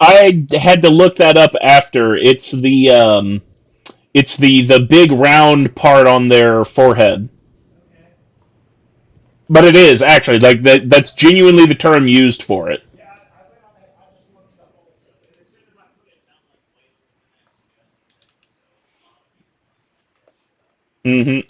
I had to look that up after. It's the big round part on their forehead. But it is actually like that. That's genuinely the term used for it. Hmm.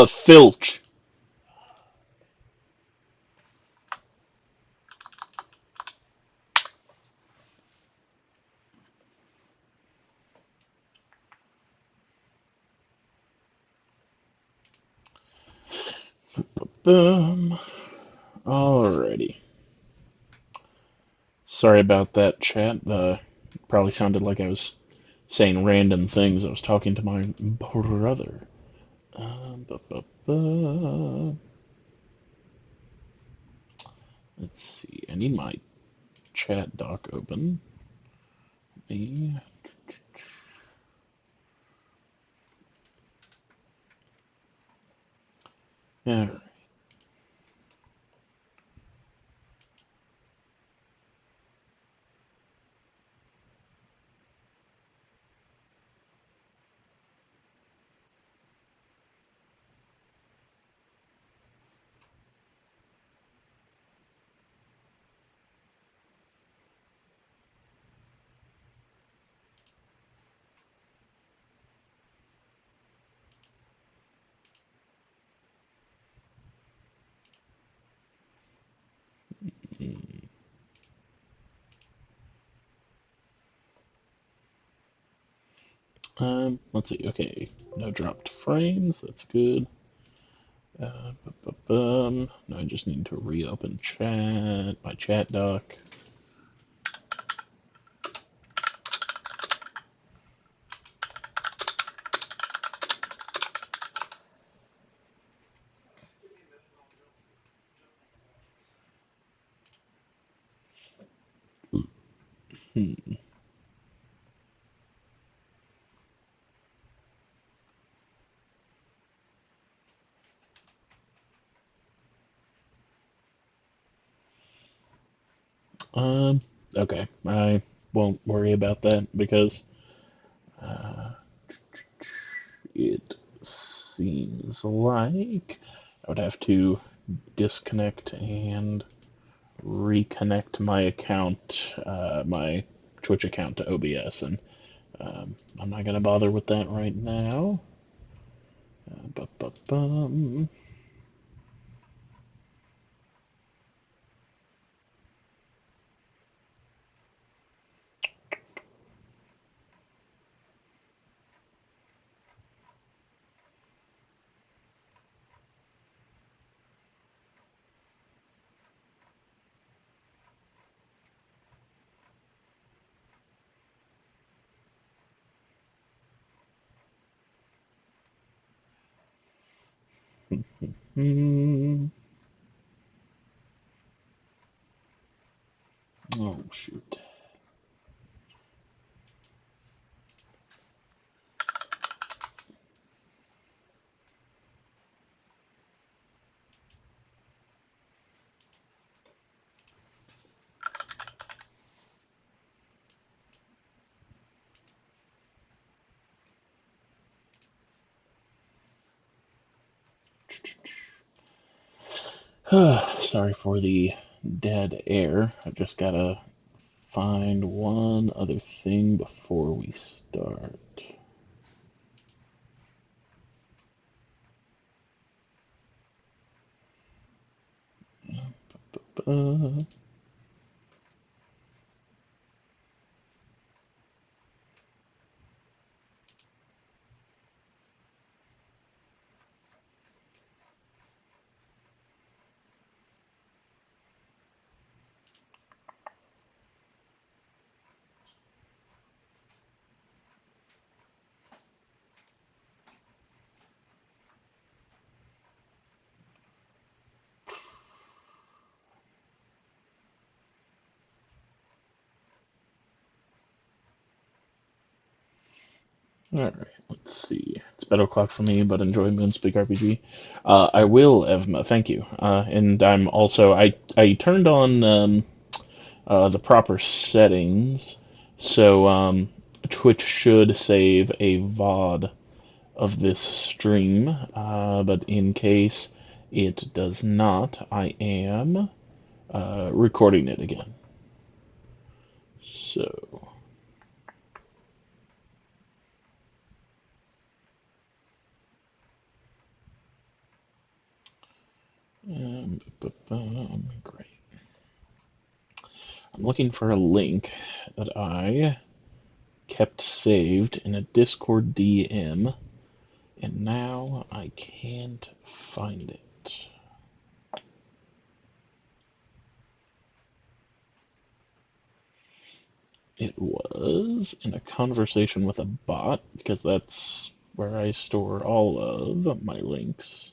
Filch. Boom. Alrighty. Sorry about that, chat. Probably sounded like I was saying random things. I was talking to my brother. Bu- bu- bu- Let's see. I need my chat doc open. Yeah. Alright. Let's see. Okay, no dropped frames. That's good. Now I just need to reopen chat, my chat doc. Hmm. Um, okay, I won't worry about that because uh, it seems like I would have to disconnect and reconnect my account, my Twitch account to OBS, and I'm not gonna bother with that right now. Bum. Hmm. Oh shoot. Sorry for the dead air. I just gotta find one other thing before we start. Uh, Alright, let's see. It's Battle o'clock for me, but enjoy Moonspeak RPG. I will, Evma, thank you. And I'm also, I turned on the proper settings, so Twitch should save a VOD of this stream, but in case it does not, I am recording it again. So, great. I'm looking for a link that I kept saved in a Discord DM, and now I can't find it. It was in a conversation with a bot, because that's where I store all of my links.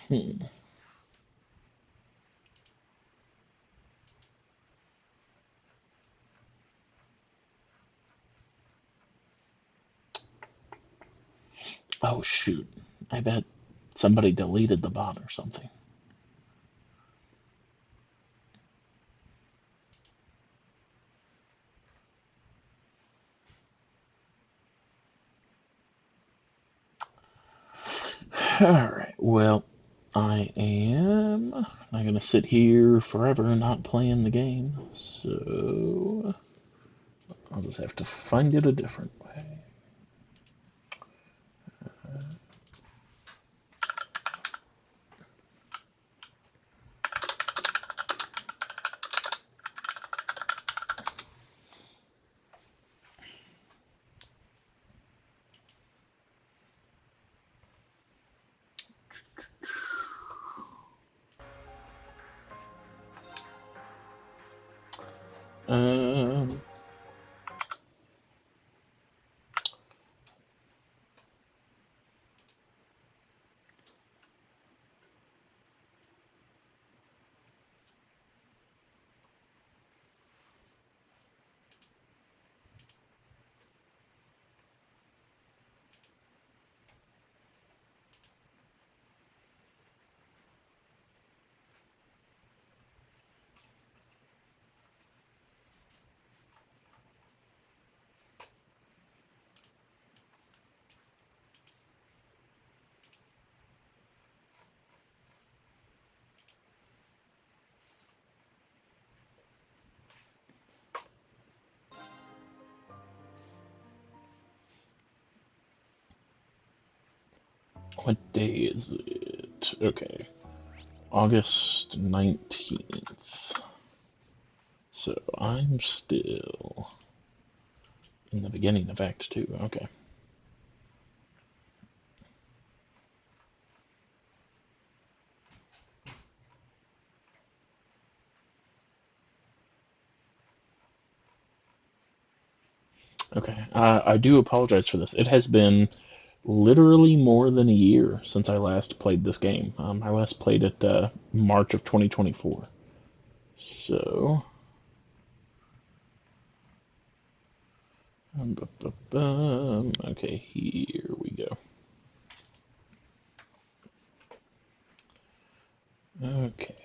Hmm. Oh shoot. I bet somebody deleted the bot or something. Alright, well, I am not gonna sit here forever not playing the game, so I'll just have to find it a different way. Um, what day is it? Okay, August 19th. So I'm still in the beginning of Act 2. Okay. Okay. I do apologize for this. It has been literally more than a year since I last played this game. I last played it March of 2024. So, okay, here we go. Okay.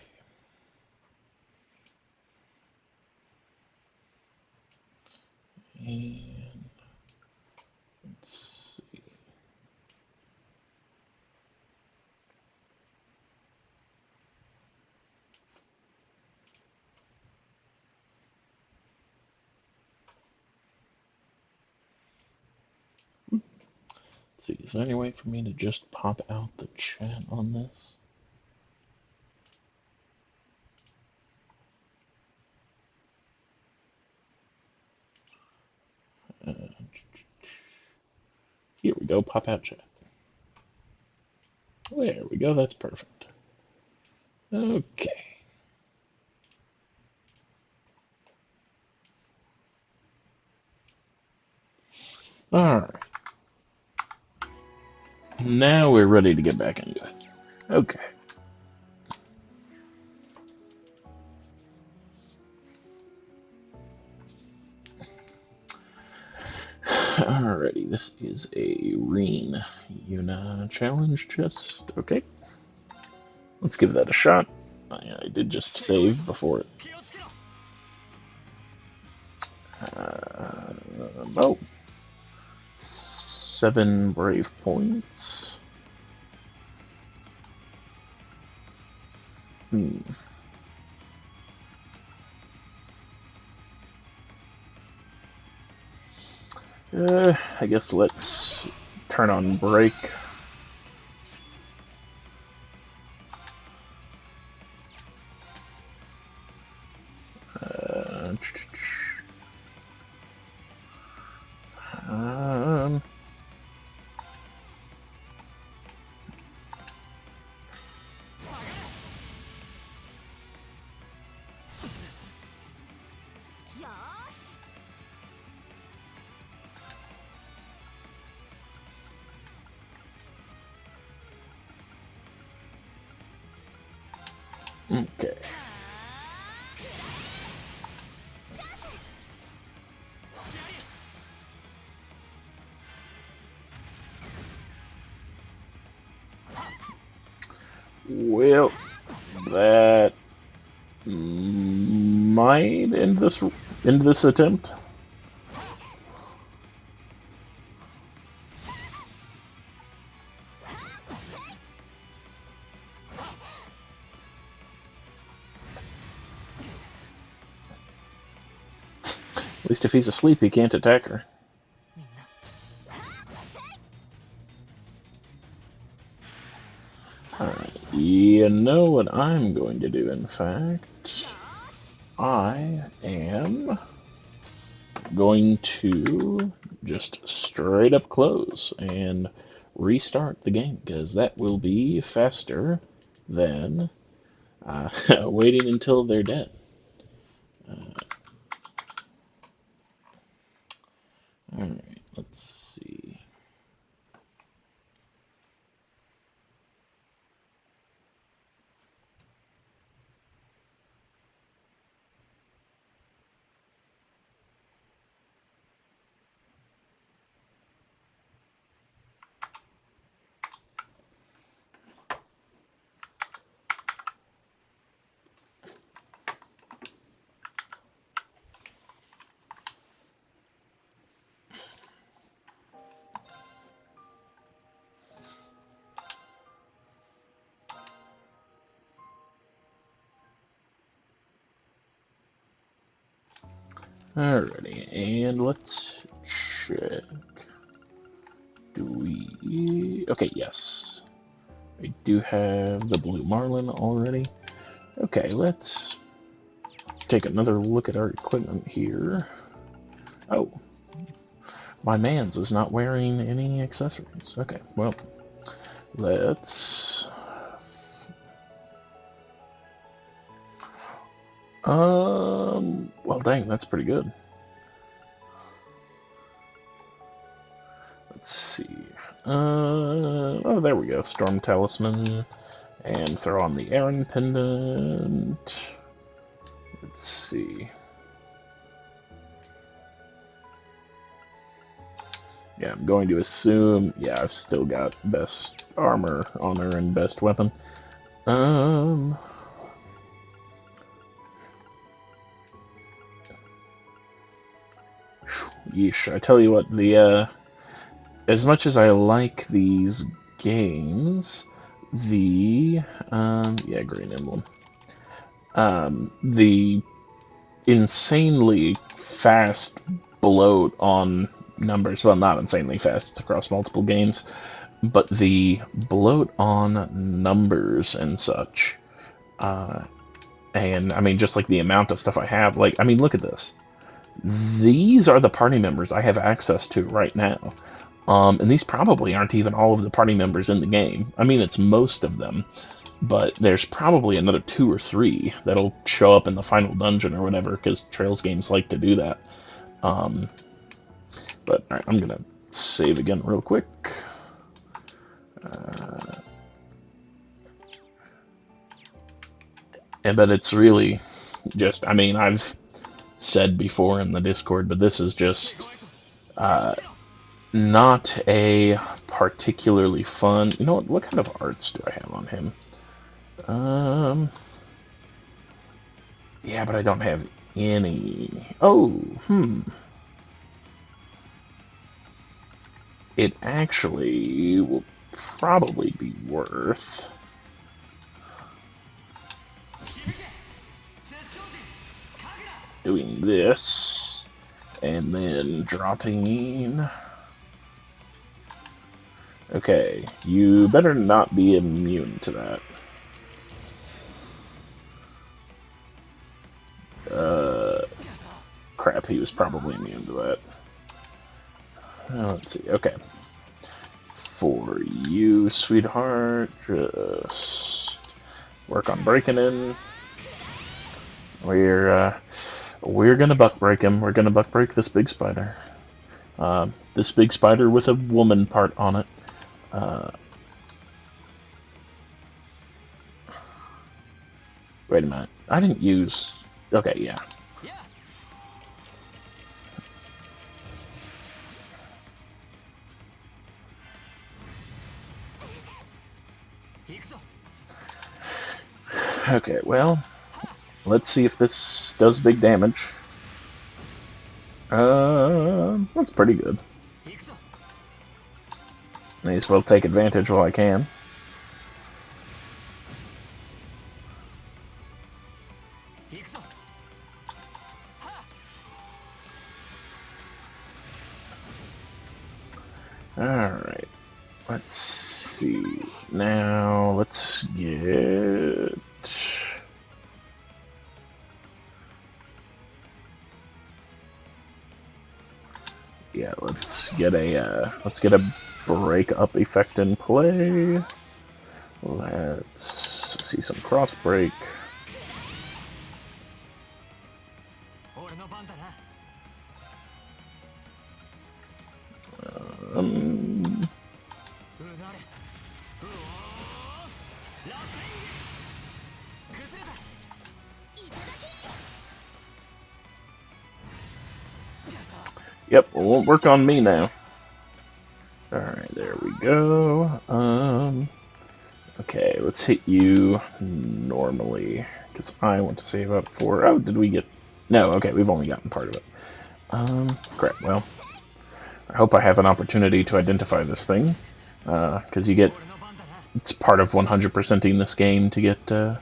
Let's see, is there any way for me to just pop out the chat on this? Uh, Here we go, pop out chat. There we go, that's perfect. Okay. Alright. Now we're ready to get back into it. Okay. Alrighty, this is a Reen Yuna challenge chest. Okay. Let's give that a shot. I did just save before it. Oh. 7 brave points. I guess let's turn on break. Um, okay. Well, that might end this attempt. At least if he's asleep, he can't attack her. Alright, you know what I'm going to do, in fact? I am going to just straight up close and restart the game, because that will be faster than waiting until they're dead. Alright, let's see. Alrighty, and let's check. Do we... Okay, yes. I do have the Blue Marlin already. Okay, let's take another look at our equipment here. Oh, my man's is not wearing any accessories. Okay, well, let's... Well, dang, that's pretty good. Let's see. Oh, there we go. Storm Talisman. And throw on the Aaron Pendant. Let's see. Yeah, I'm going to assume... Yeah, I've still got best armor on her and best weapon. Yeesh, I tell you what, as much as I like these games, yeah, Green Emblem. The insanely fast bloat on numbers. Well, not insanely fast. It's across multiple games, but the bloat on numbers and such, and I mean, just like the amount of stuff I have. Like, I mean, look at this. These are the party members I have access to right now. And these probably aren't even all of the party members in the game. I mean, it's most of them, but there's probably another 2 or 3 that'll show up in the final dungeon or whatever, because Trails games like to do that. Um, but all right, I'm gonna save again real quick. But it's really just, I mean, I've said before in the Discord, but this is just not a particularly fun. You know what kind of arts do I have on him? Yeah, but I don't have any. Oh, It actually will probably be worth doing this and then dropping. Okay, you better not be immune to that. Crap, he was probably immune to that. Let's see, okay. For you, sweetheart, just work on breaking in. We're gonna buck break him. We're gonna buck break this big spider. This big spider with a woman part on it. Wait a minute. I didn't use. Okay, yeah. Okay, well, let's see if this does big damage. That's pretty good. May as well take advantage while I can. Alright. Let's see. Now, let's get... Yeah, let's get a break up effect in play. Let's see some cross break. Yep, it won't work on me now. Alright, there we go. Okay, let's hit you normally, because I want to save up for... Oh, did we get... No, okay, we've only gotten part of it. Crap, well, I hope I have an opportunity to identify this thing, because you get... It's part of 100%ing this game to get... Wow,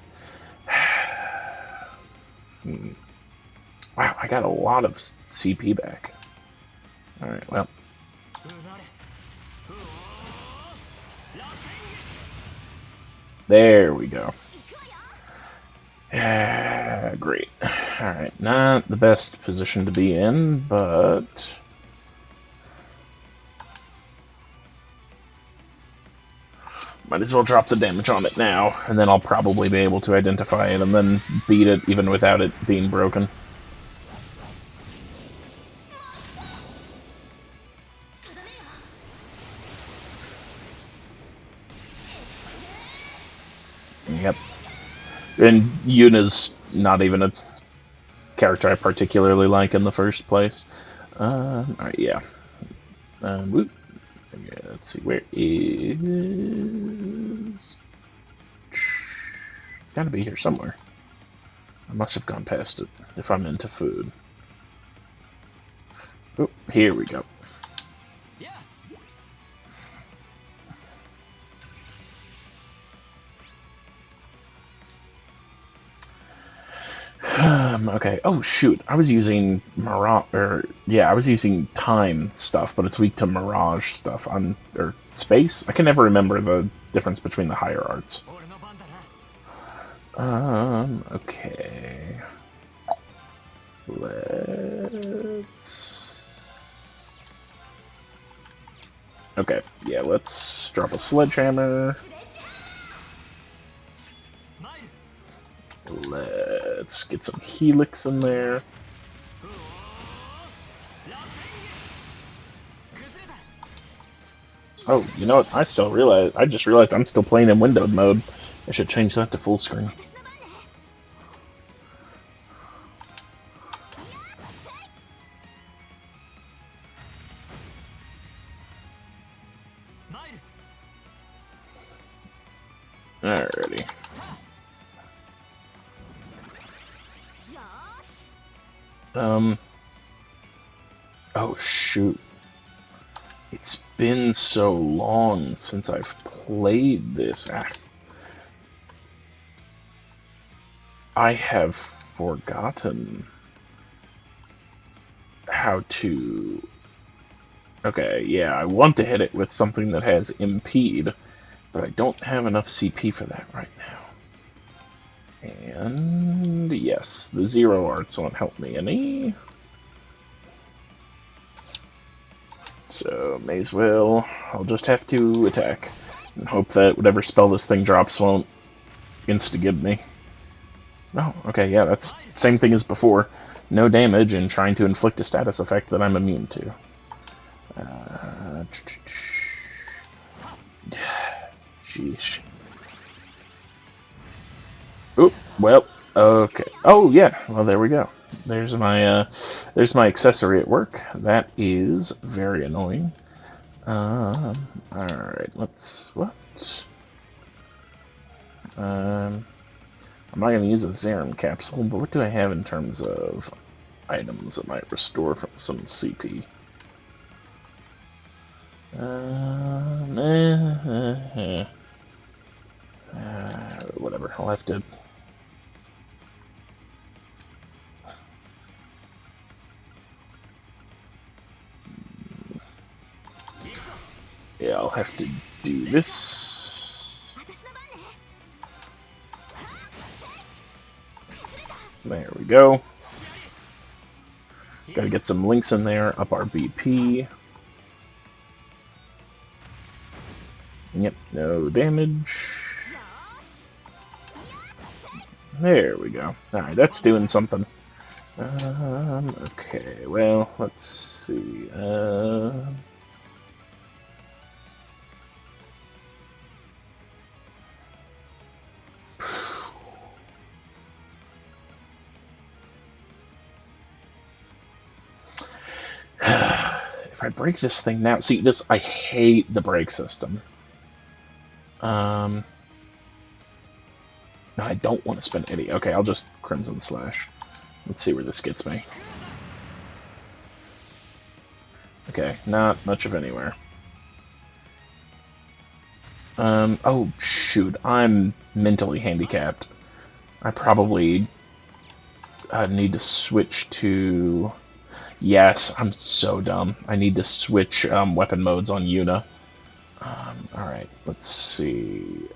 I got a lot of CP back. Alright, well... There we go. Great. Alright, not the best position to be in, but... Might as well drop the damage on it now, and then I'll probably be able to identify it and then beat it even without it being broken. Yep. And Yuna's not even a character I particularly like in the first place. Alright, yeah. Whoop. Yeah, let's see, where is... It's gotta be here somewhere. I must have gone past it, if I'm into food. Oh, here we go. Okay. Oh shoot, I was using Mirage, or yeah, I was using time stuff, but it's weak to Mirage stuff on or space. I can never remember the difference between the higher arts. Okay. Let's. Okay, yeah, let's drop a sledgehammer. Let's get some helix in there. Oh, you know what? I just realized I'm still playing in windowed mode. I should change that to full screen. Alrighty. Oh shoot. It's been so long since I've played this. I have forgotten how to... Okay, yeah, I want to hit it with something that has impede, but I don't have enough CP for that right now. And yes, the zero arts won't help me any. So, may as well, I'll just have to attack and hope that whatever spell this thing drops won't insta-give me. Oh, okay, yeah, that's same thing as before. No damage and trying to inflict a status effect that I'm immune to. Sheesh. Oop, well, okay. Oh, yeah, well, there we go. There's my accessory at work. That is very annoying. Alright, what? I'm not going to use a Zerum capsule, but what do I have in terms of items that might restore from some CP? Whatever, I'll have to... Yeah, I'll have to do this. There we go. Gotta get some links in there, up our BP. Yep, no damage. There we go. Alright, that's doing something. Okay, well, let's see. If I break this thing now, see this, I hate the brake system. No, I don't want to spend any. Okay, I'll just Crimson Slash. Let's see where this gets me. Okay, not much of anywhere. Oh shoot, I'm mentally handicapped. I probably need to switch to... Yes, I'm so dumb. I need to switch weapon modes on Yuna. Alright, let's see.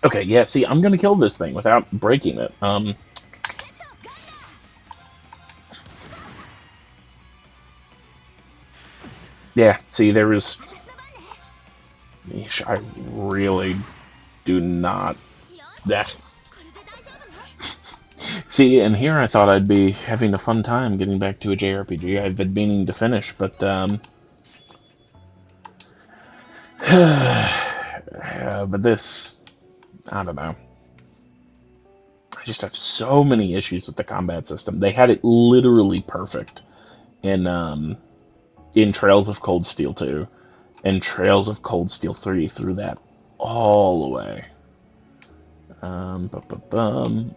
Okay, yeah, see, I'm gonna kill this thing without breaking it. Yeah, see, there was... I really do not... That. See, and here I thought I'd be having a fun time getting back to a JRPG I've been meaning to finish, but, but this... I don't know. I just have so many issues with the combat system. They had it literally perfect in Trails of Cold Steel 2, and Trails of Cold Steel 3 threw that all away.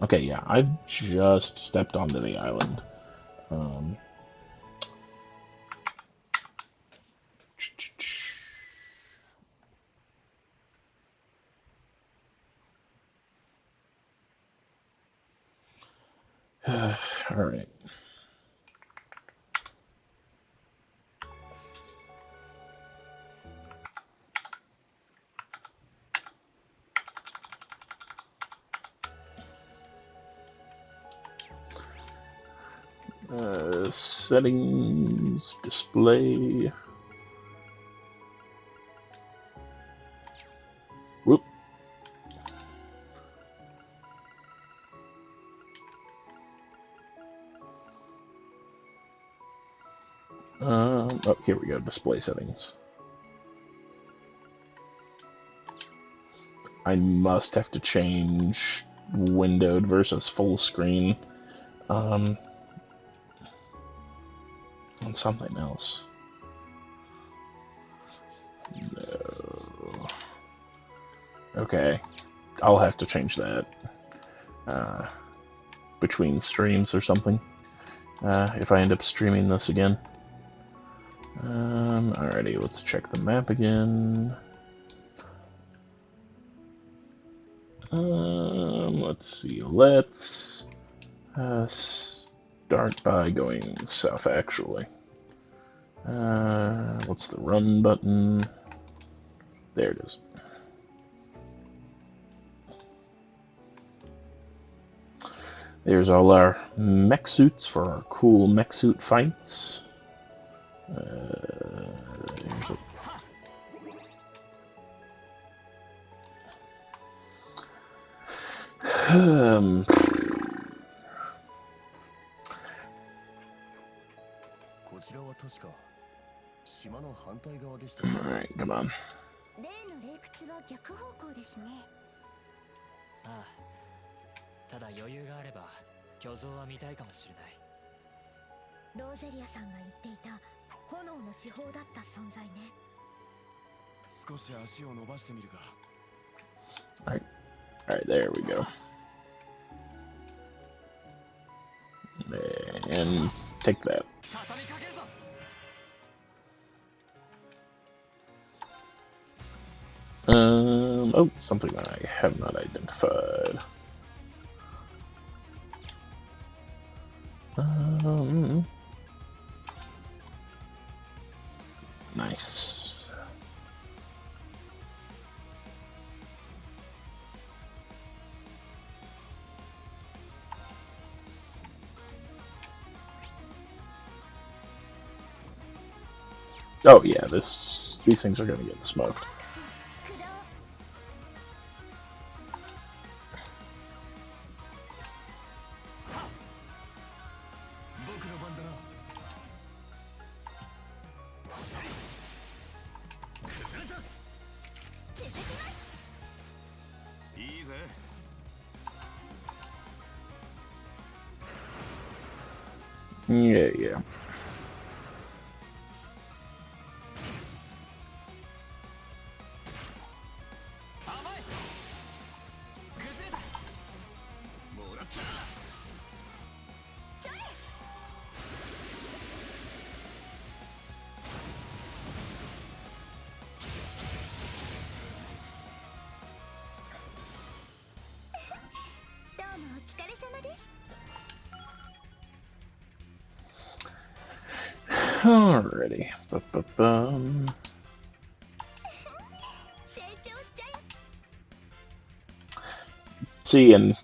Okay, yeah, I've just stepped onto the island. Um, all right. Settings, display. Whoop. Oh, here we go. Display settings. I must have to change windowed versus full screen um, on something else. No. Okay, I'll have to change that uh, between streams or something if I end up streaming this again. Alrighty, let's check the map again. Let's see. Let's start by going south, actually. What's the run button? There it is. There's all our mech suits for our cool mech suit fights. Um, Alright, come on. Alright, there we go. And take that. Oh, something I have not identified. Nice. Oh yeah, these things are gonna get smoked. Yeah. Alrighty. See, and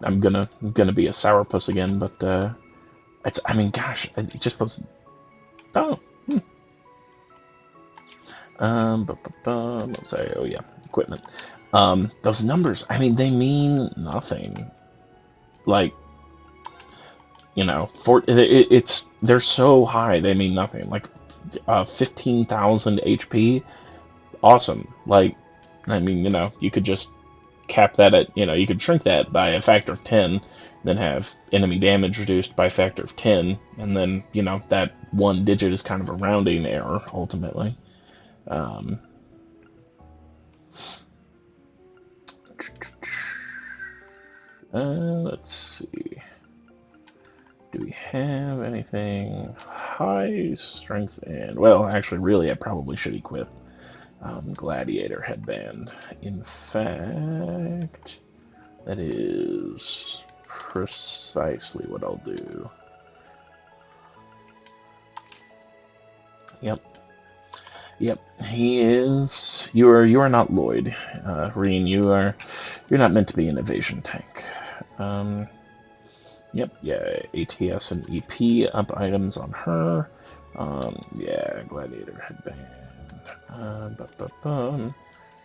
I'm gonna be a sourpuss again, but I mean, gosh, just those. Oh. What was I? Oh yeah, equipment. Those numbers. I mean, they mean nothing. Like, they're so high, they mean nothing. Like, 15,000 HP. Awesome. Like, I mean, you could just cap that at, you could shrink that by a factor of 10, then have enemy damage reduced by a factor of 10, and then, that one digit is kind of a rounding error, ultimately. Um, Let's see. Do we have anything high strength and... Well, actually, really, I probably should equip Gladiator Headband. In fact, that is precisely what I'll do. Yep. Yep, he is. You are not Lloyd, Reen. You're not meant to be an evasion tank. Yep, yeah, ATS and EP up items on her. Yeah, Gladiator Headband.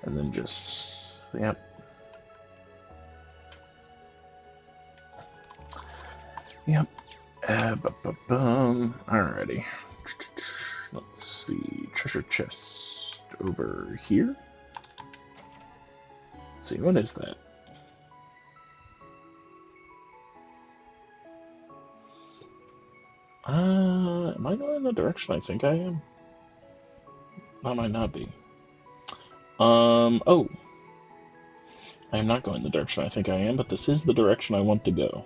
And then just yep. Yep. Alrighty. Let's see. Treasure chest over here. Let's see, what is that? Am I going in the direction I think I am? I might not be. Oh. I am not going the direction I think I am, but this is the direction I want to go.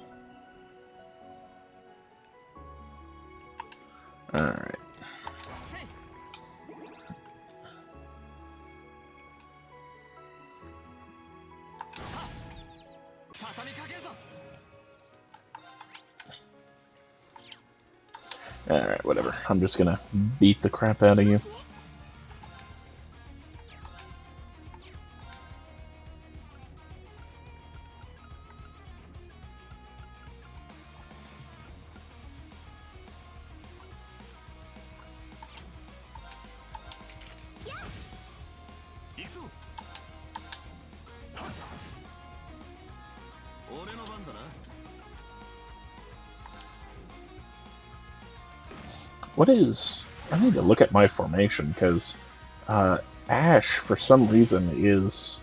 Alright. Alright, whatever. I'm just gonna beat the crap out of you. What is... I need to look at my formation, because Ash, for some reason, is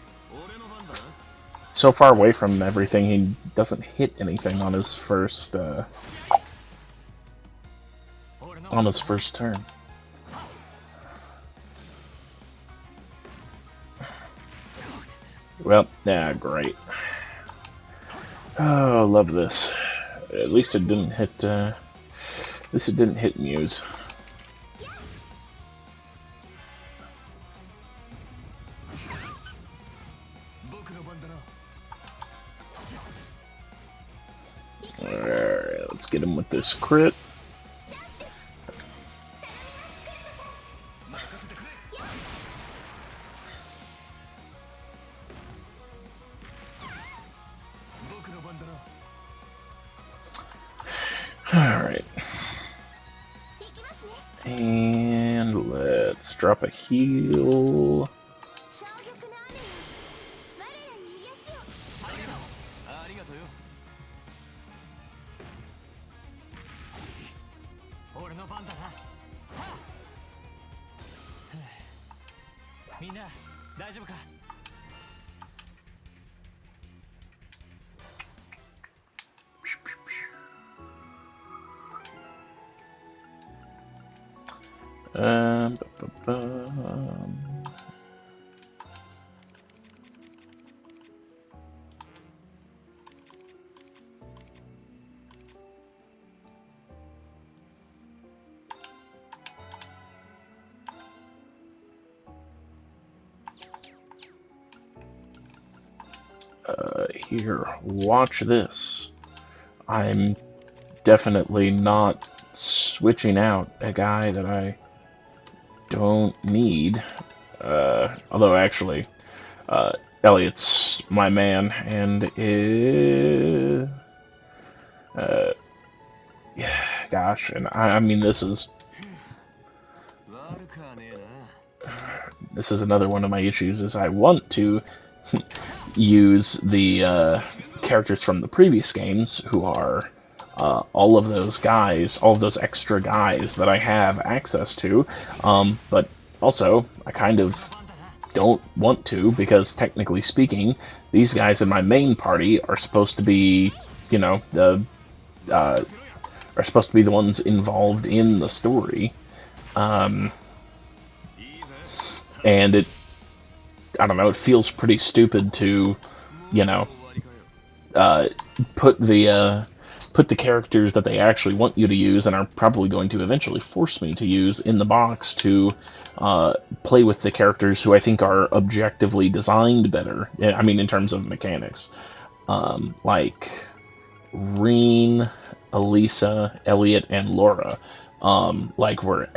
so far away from everything, he doesn't hit anything on his first turn. Well, yeah, great. Oh, love this. At least it didn't hit, at least it didn't hit Muse. Alright, let's get him with this crit. Alright. And let's drop a heal. Um, bu- bu- bum. Here, watch this. I'm definitely not switching out a guy that I don't need. Although, actually, Elliot's my man, and yeah, gosh, and I mean, this is another one of my issues. Is I want to use the characters from the previous games, who are all of those guys, all of those extra guys that I have access to, but also I kind of don't want to, because technically speaking, these guys in my main party are supposed to be, you know, are supposed to be the ones involved in the story, and I don't know, it feels pretty stupid to, you know, uh, put the put the characters that they actually want you to use and are probably going to eventually force me to use in the box to play with the characters who I think are objectively designed better. I mean, in terms of mechanics, like Reen, Elisa, Elliot, and Laura. Like were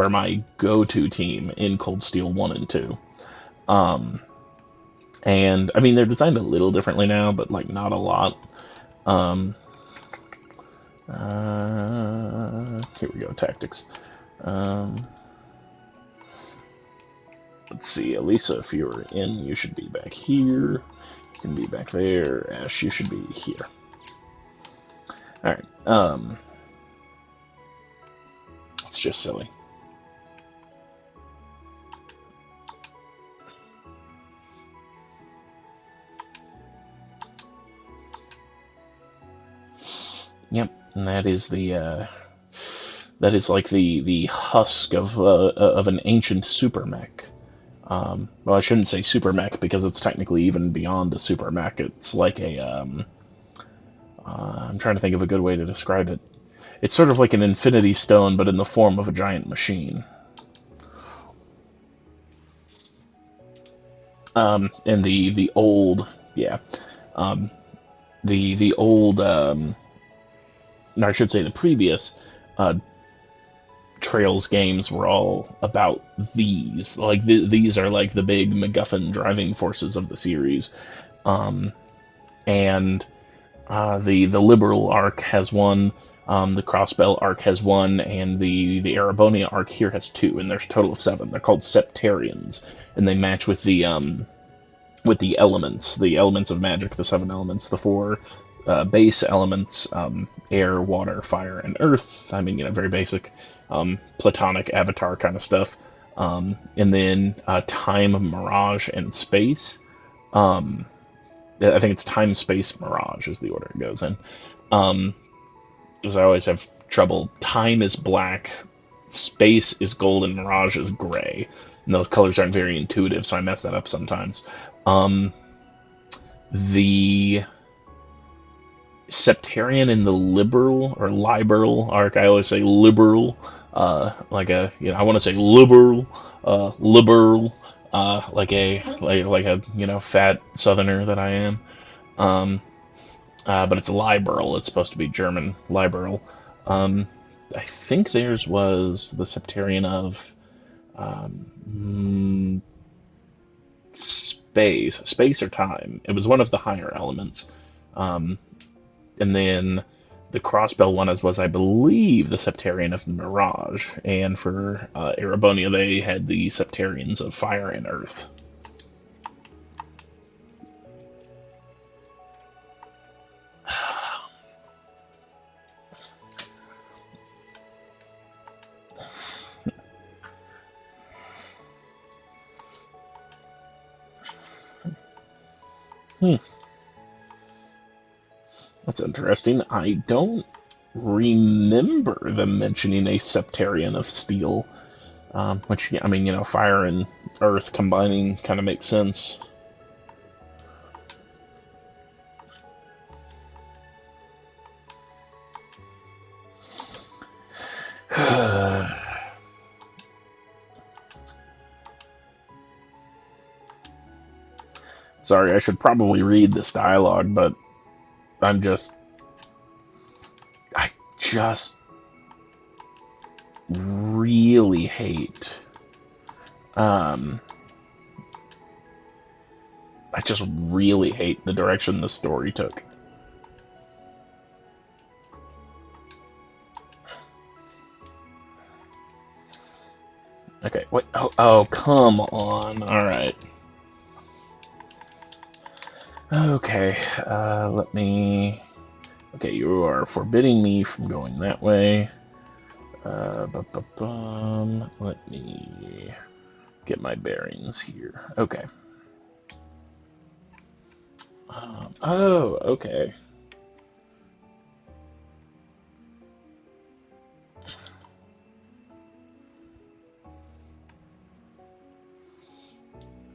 my go-to team in Cold Steel 1 and 2. And I mean, they're designed a little differently now, but like not a lot. Um, Here we go, tactics. Um, let's see, Elisa, if you're in, you should be back here. You can be back there. Ash, you should be here. All right. It's just silly. Yep, and that is that is like the husk of an ancient super mech. Well, I shouldn't say super mech because it's technically even beyond a super mech. It's like a I'm trying to think of a good way to describe it. It's sort of like an infinity stone, but in the form of a giant machine. And the old, yeah, um, the old, no, I should say the previous uh, Trails games were all about these. Like these are like the big MacGuffin driving forces of the series. Um, and the Liberal arc has one. The Crossbell arc has one, and the Erebonia arc here has two, and there's a total of seven. They're called Septarians, and they match with the elements of magic, the seven elements, the four base elements, air, water, fire, and earth. I mean, very basic, platonic avatar kind of stuff. And then time, mirage, and space. Um, I think it's time, space, mirage is the order it goes in. Because I always have trouble. Time is black, space is gold, and mirage is gray. And those colors aren't very intuitive, so I mess that up sometimes. Um, the Septarian in the liberal or liberal arc, I always say liberal, like a, I want to say liberal, like a, fat southerner that I am. Um, but it's liberal. It's supposed to be German liberal. Um, I think theirs was the Septarian of um, space or time. It was one of the higher elements. Um, and then the Crossbell one was, I believe, the Septarian of Mirage. And for Erebonia, they had the Septarians of Fire and Earth. Hmm, that's interesting. I don't remember them mentioning a Septarian of Steel, which, I mean, fire and earth combining kind of makes sense. Sorry, I should probably read this dialogue, but I'm just, I just really hate, um, I just really hate the direction the story took. Okay, wait, oh, come on, alright. Okay, let me, okay, you are forbidding me from going that way. Let me get my bearings here. Okay. Oh, okay.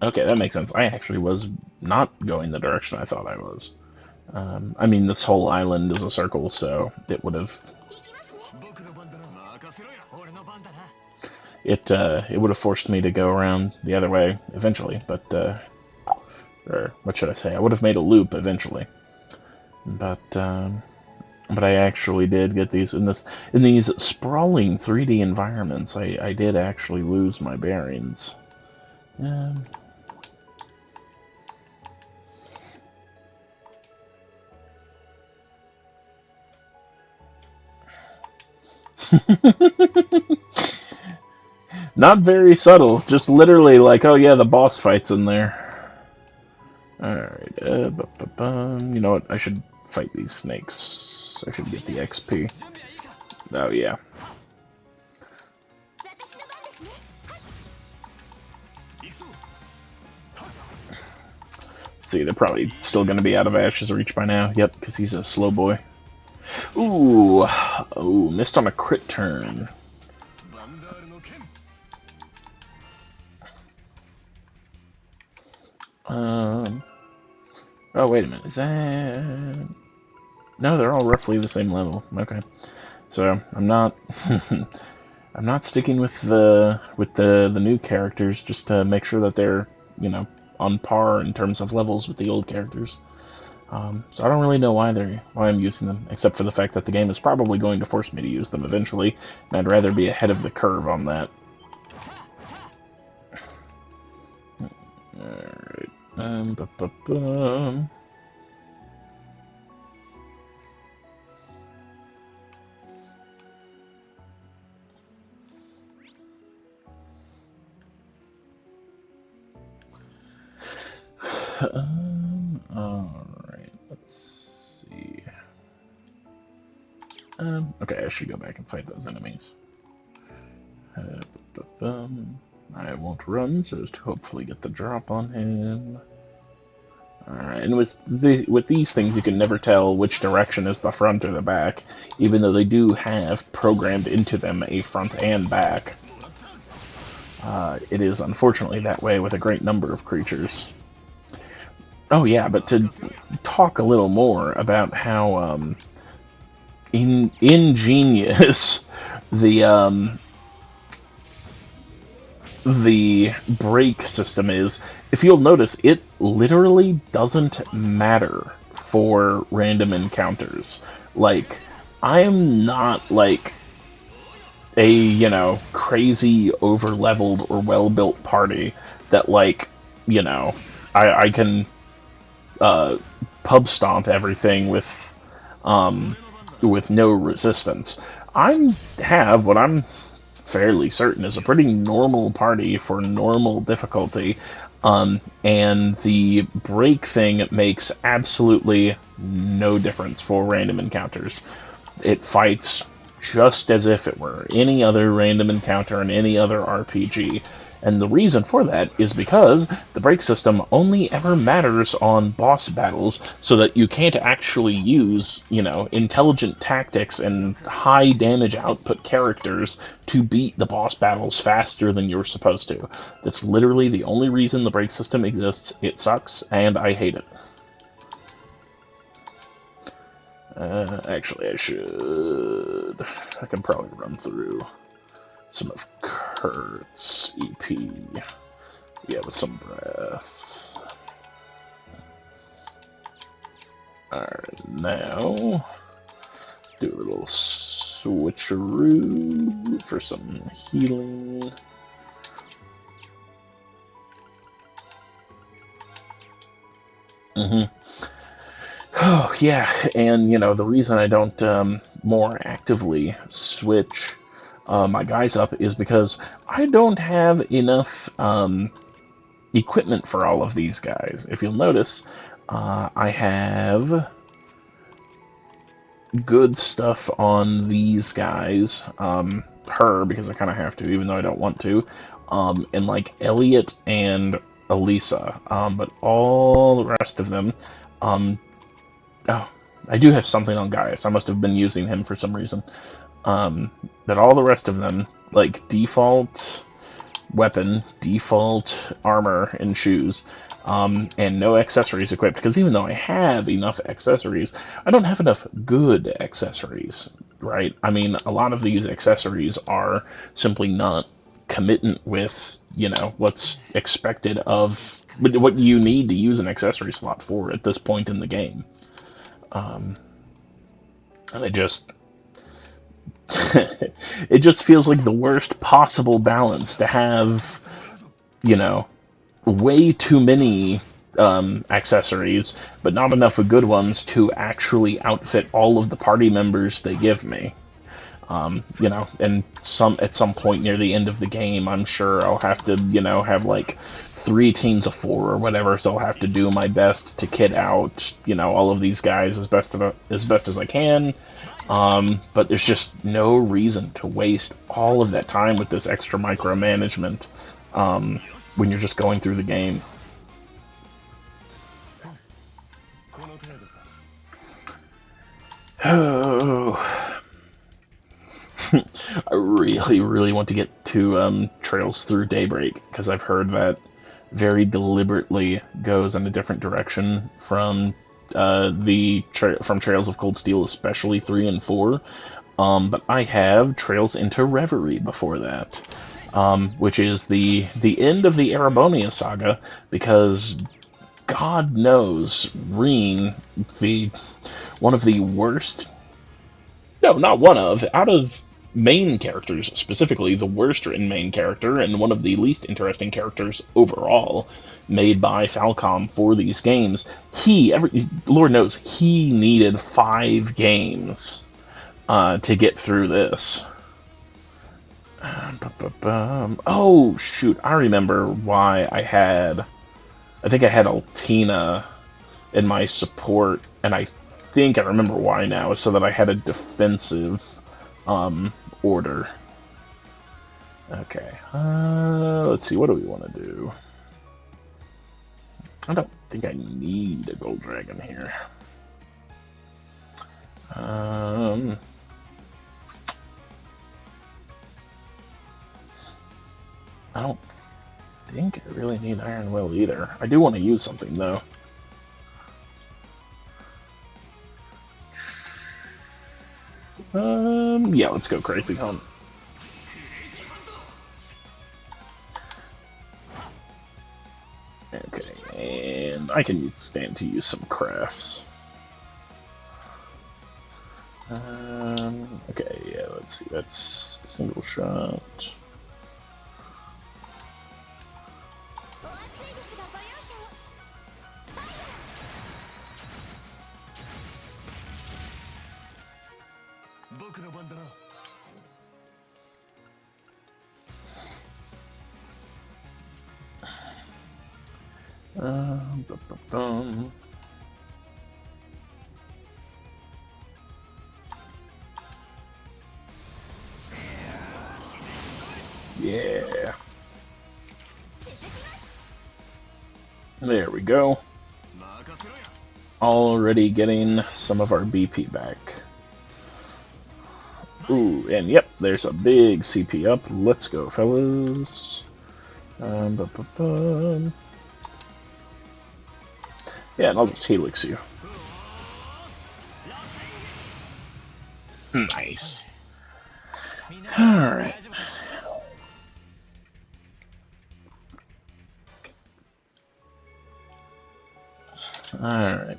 Okay, that makes sense. I actually was not going the direction I thought I was. I mean, this whole island is a circle, so it would have forced me to go around the other way eventually, but or what should I say? I would have made a loop eventually, but I actually did get these in these sprawling 3D environments. I did actually lose my bearings. Um, Not very subtle, just literally like, oh yeah, the boss fight's in there. Alright, you know what? I should fight these snakes. I should get the XP. Oh yeah. See, they're probably still going to be out of Ash's reach by now. Yep, because he's a slow boy. Ooh, oh, missed on a crit turn. Oh, wait a minute. Is that... No, they're all roughly the same level. Okay. So, I'm not... I'm not sticking with the new characters just to make sure that they're, you know, on par in terms of levels with the old characters. So I don't really know why I'm using them, except for the fact that the game is probably going to force me to use them eventually, and I'd rather be ahead of the curve on that. Alright. Alright, let's see. Okay, I should go back and fight those enemies. I won't run so as to hopefully get the drop on him. Alright, and with these things you can never tell which direction is the front or the back, even though they do have programmed into them a front and back. It is unfortunately that way with a great number of creatures. Oh yeah, but to talk a little more about how ingenious the break system is, if you'll notice, it literally doesn't matter for random encounters. Like, I'm not like a, you know, crazy over-leveled or well-built party that, like, you know, I can pub stomp everything with no resistance. I have what I'm fairly certain is a pretty normal party for normal difficulty, and the break thing makes absolutely no difference for random encounters. It fights just as if it were any other random encounter in any other RPG. And the reason for that is because the break system only ever matters on boss battles, so that you can't actually use, you know, intelligent tactics and high damage output characters to beat the boss battles faster than you're supposed to. That's literally the only reason the break system exists. It sucks, and I hate it. Actually, I can probably run through some of Kurt's EP. Yeah, with some breath. Alright, now do a little switcheroo for some healing. Oh, yeah, and, you know, the reason I don't more actively switch my guys up is because I don't have enough equipment for all of these guys. If you'll notice, I have good stuff on these guys. Her, because I kind of have to, even though I don't want to. And, like, Elliot and Elisa. But all the rest of them... oh, I do have something on Gaius. I must have been using him for some reason. But all the rest of them, like, default weapon, default armor, and shoes, and no accessories equipped. Because even though I have enough accessories, I don't have enough good accessories, right? I mean, a lot of these accessories are simply not committant with, what's expected of, what you need to use an accessory slot for at this point in the game. And it just feels like the worst possible balance to have, you know, way too many accessories, but not enough of good ones to actually outfit all of the party members they give me. And at some point near the end of the game, I'm sure I'll have to, have like 3 teams of 4 or whatever. So I'll have to do my best to kit out, all of these guys as best as I can. But there's just no reason to waste all of that time with this extra micromanagement when you're just going through the game. Oh. I really, really want to get to Trails Through Daybreak, because I've heard that very deliberately goes in a different direction from from Trails of Cold Steel, especially 3 and 4. But I have Trails into Reverie before that, which is the end of the Erebonia saga, because God knows Reen, one of the worst. No, not one of. Out of main characters, specifically, the worst written main character and one of the least interesting characters overall made by Falcom for these games. Lord knows, he needed 5 games to get through this. Oh, shoot. I remember why I think I had Altina in my support, and I think I remember why now, so that I had a defensive order. Okay, let's see, what do we want to do? I don't think I need a gold dragon here. I don't think I really need Iron Will either. I do want to use something, though. Yeah, let's go Crazy Hunt. Okay, and I can stand to use some crafts. Okay, yeah, let's see, that's single shot. Yeah. There we go. Already getting some of our BP back. Ooh, and yep, there's a big CP up. Let's go, fellas. Yeah, and I'll just helix you. Nice. Alright. Alright.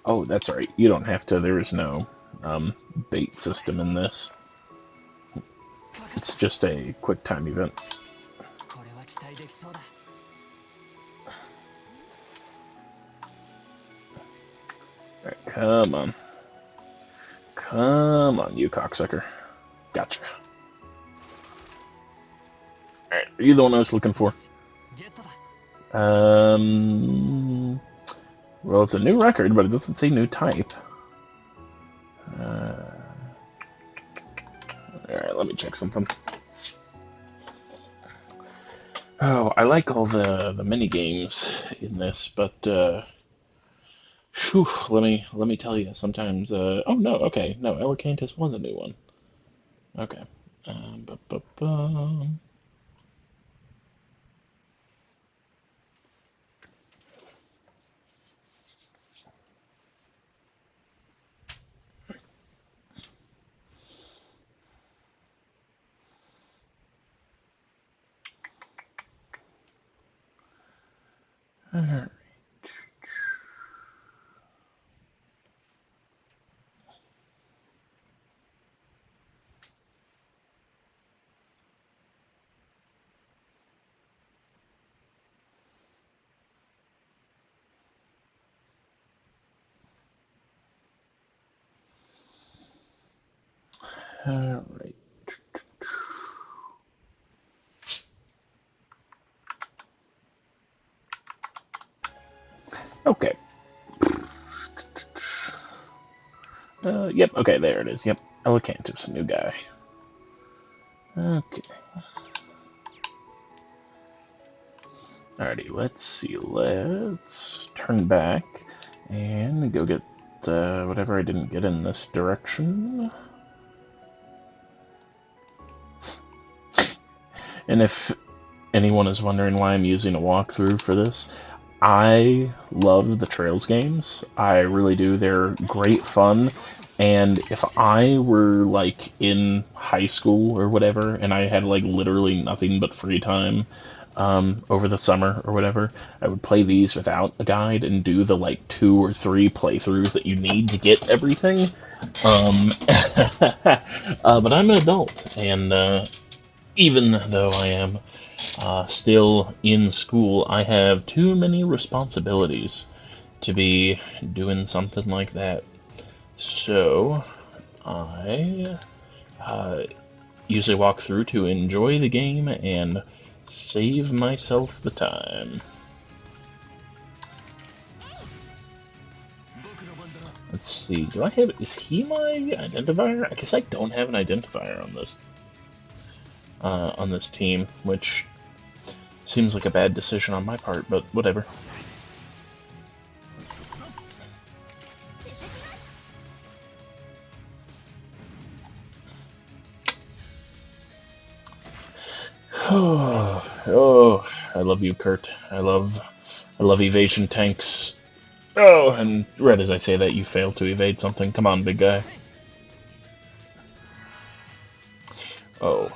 Oh, that's right. You don't have to. There is no bait system in this. It's just a quick time event. Alright, come on. Come on, you cocksucker. Gotcha. Alright, are you the one I was looking for? Well, it's a new record, but it doesn't say new type. let me check something. Oh, I like all the mini games in this, but whew, let me tell you. Sometimes, oh no, okay, no, Elecantus was a new one. Okay. Bu-bu-bum. Alright. Alright. Okay. Yep, okay, there it is. Yep, Elecantus, new guy. Okay. Alrighty, let's see. Let's turn back and go get whatever I didn't get in this direction. And if anyone is wondering why I'm using a walkthrough for this, I love the Trails games. I really do. They're great fun. And if I were like in high school or whatever, and I had like literally nothing but free time over the summer or whatever, I would play these without a guide and do the like 2 or 3 playthroughs that you need to get everything. Um, but I'm an adult, and even though I am still in school, I have too many responsibilities to be doing something like that. So I usually walk through to enjoy the game and save myself the time. Let's see, do I have, is he my identifier? I guess I don't have an identifier on this team, which seems like a bad decision on my part, but whatever. Oh, I love you, Kurt. I love evasion tanks. Oh, and right as I say that, you fail to evade something. Come on, big guy. Oh,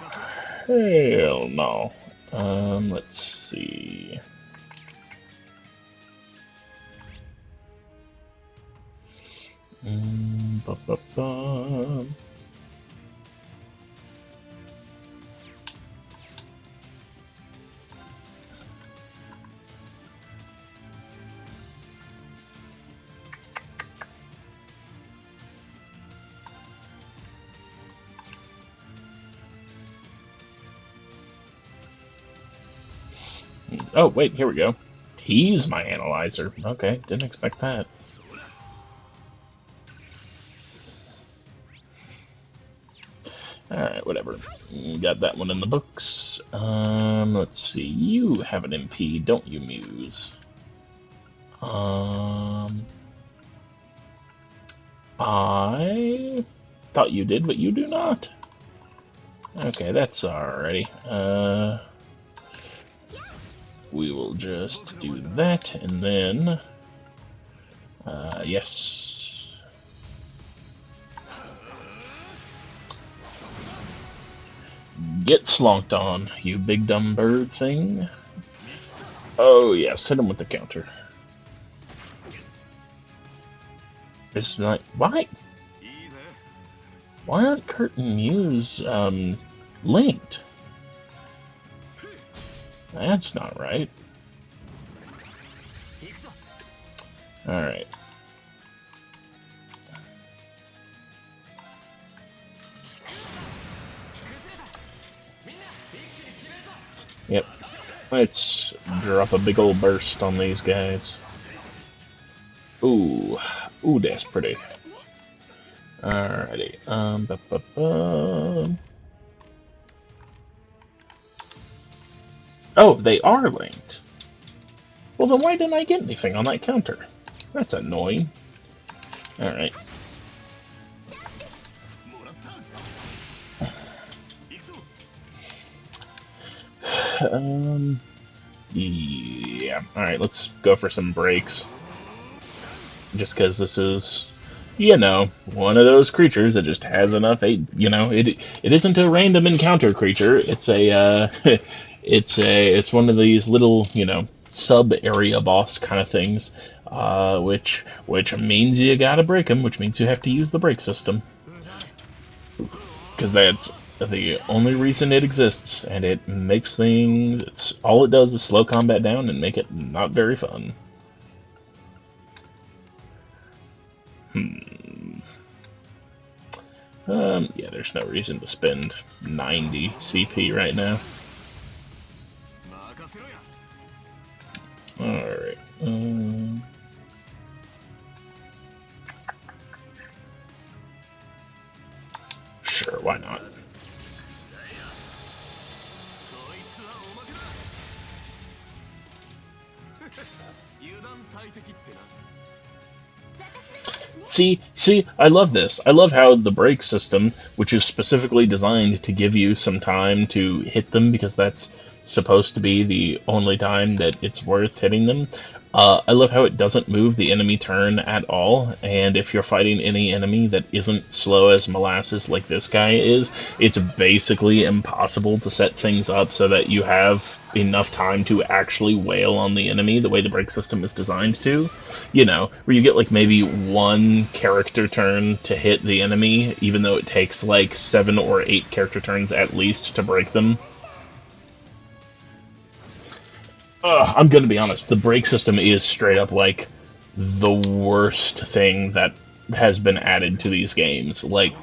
hell no. Let's see. Ba -ba -ba. Oh, wait, here we go. He's my analyzer. Okay, didn't expect that. Alright, whatever. Got that one in the books. Let's see. You have an MP, don't you, Muse? I thought you did, but you do not. Okay, that's alrighty. We will just do that, and then, yes. Get slonked on, you big dumb bird thing. Oh yes, hit him with the counter. It's not, why? Why aren't Kurt and Muse, linked? That's not right. Alright. Yep. Let's drop a big old burst on these guys. Ooh. Ooh, that's pretty. Alrighty. Ba -ba -ba. Oh, they are linked. Well, then why didn't I get anything on that counter? That's annoying. Alright. Um, yeah. Alright, let's go for some breaks. Just because this is, one of those creatures that just has enough. It isn't a random encounter creature. It's it's one of these little, sub area boss kind of things, which means you gotta break them, which means you have to use the break system, because that's the only reason it exists, and it makes things. It's all it does is slow combat down and make it not very fun. Yeah, there's no reason to spend 90 CP right now. Alright. Sure, why not? See, I love this. I love how the break system, which is specifically designed to give you some time to hit them because that's supposed to be the only time that it's worth hitting them. I love how it doesn't move the enemy turn at all, and if you're fighting any enemy that isn't slow as molasses like this guy is, it's basically impossible to set things up so that you have enough time to actually wail on the enemy the way the break system is designed to. Where you get like maybe one character turn to hit the enemy, even though it takes like 7 or 8 character turns at least to break them. I'm gonna be honest, the break system is straight up like the worst thing that has been added to these games. Like,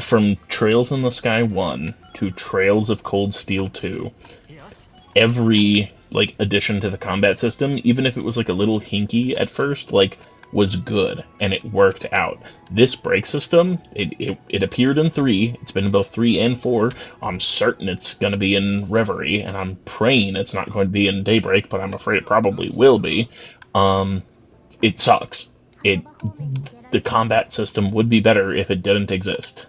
from Trails in the Sky 1 to Trails of Cold Steel 2, every like addition to the combat system, even if it was like a little hinky at first, like was good and it worked out. This break system, it appeared in 3. It's been in both 3 and 4. I'm certain it's going to be in Reverie, and I'm praying it's not going to be in Daybreak, but I'm afraid it probably will be. It sucks. The combat system would be better if it didn't exist.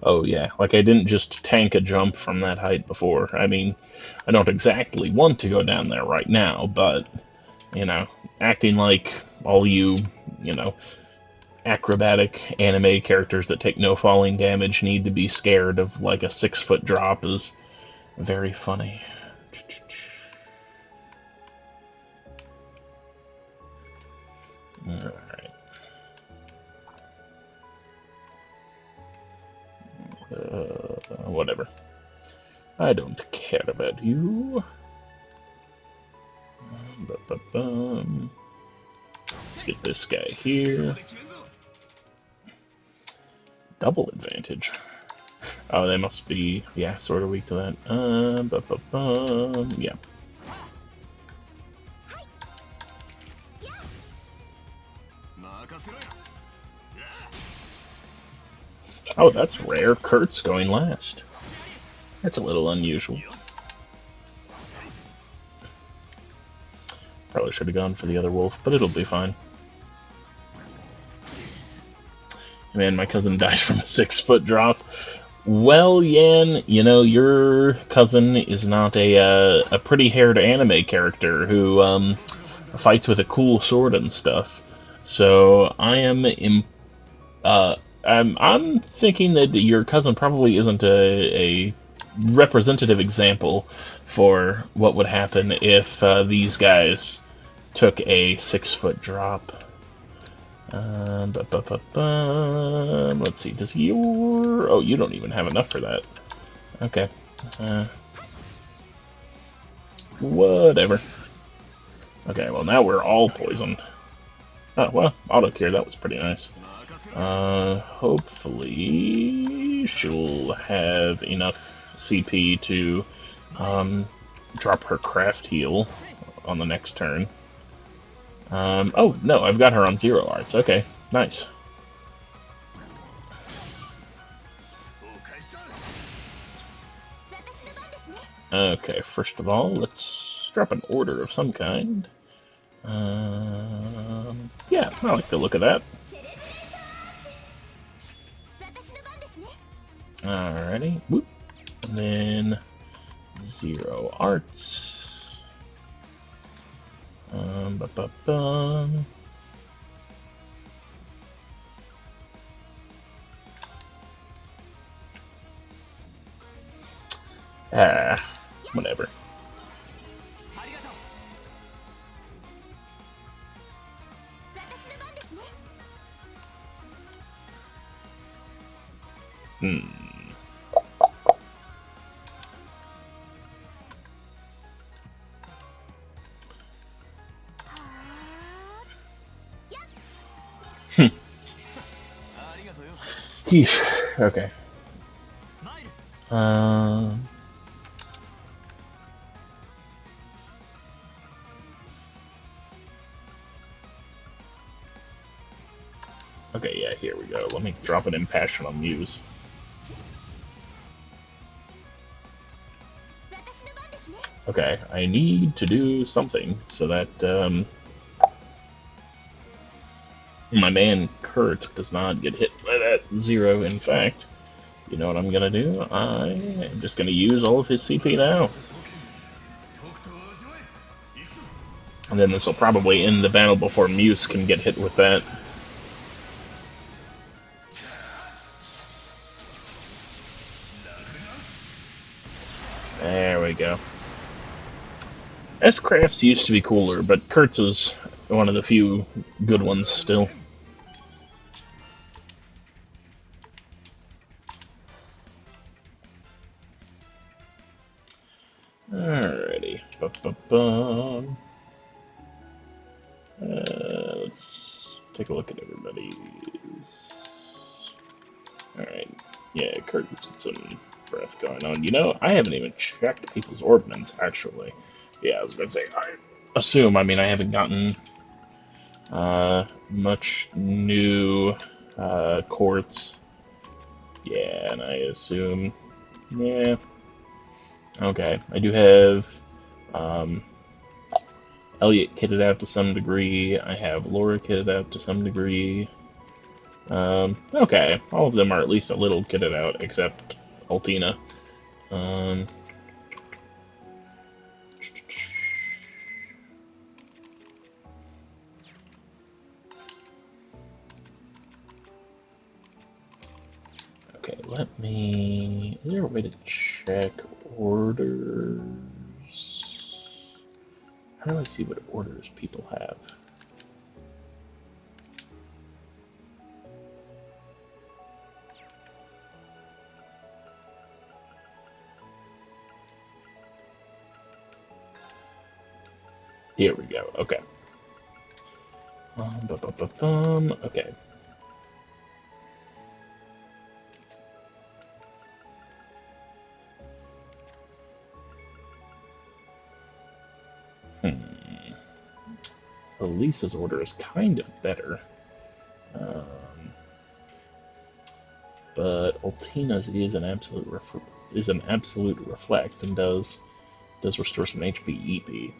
Oh yeah, like I didn't just tank a jump from that height before. I mean, I don't exactly want to go down there right now, but, acting like all you know, acrobatic anime characters that take no falling damage need to be scared of like a 6-foot drop is very funny. Alright. Whatever. I don't care about you. Let's get this guy here. Double advantage. Oh, they must be, yeah, sort of weak to that. Yeah. Oh, that's rare. Kurt's going last. That's a little unusual. Probably should have gone for the other wolf, but it'll be fine. Man, my cousin died from a 6-foot drop. Well, Yan, your cousin is not a pretty-haired anime character who fights with a cool sword and stuff. So I'm thinking that your cousin probably isn't a representative example for what would happen if these guys took a 6-foot drop. Let's see, does your... Oh, you don't even have enough for that. Okay. Whatever. Okay, well now we're all poisoned. Oh, well, auto cure, that was pretty nice. Hopefully she'll have enough CP to drop her craft heal on the next turn. Oh, no, I've got her on 0 arts. Okay, nice. Okay, first of all, let's drop an order of some kind. Yeah, I like the look of that. Alrighty, whoop. And then 0 arts. Ba-ba-bum. Whatever. Hmm. Yeesh. Okay. Okay, yeah, here we go. Let me drop an Impassion on Muse. Okay, I need to do something so that my man Kurt does not get hit by that 0. In fact, you know what I'm gonna do? I'm just gonna use all of his CP now. And then this will probably end the battle before Muse can get hit with that. There we go. S-Crafts used to be cooler, but Kurtz is one of the few good ones still. Alrighty. Ba-ba-bum. Let's take a look at everybody's. Alright. Yeah, Kurtz got some breath going on. You know, I haven't even checked people's ordnance, actually. Yeah, I was going to say, I assume, I mean, I haven't gotten much new quartz. Yeah, and I assume, yeah. Okay, I do have Elliot kitted out to some degree. I have Laura kitted out to some degree. Okay, all of them are at least a little kitted out, except Altina. Um, okay, let me. Is there a way to check orders? How do I see what orders people have? Here we go. Okay. Okay. Hmm. Elisa's order is kind of better. But Ultina's is an absolute reflect and does restore some HP EP.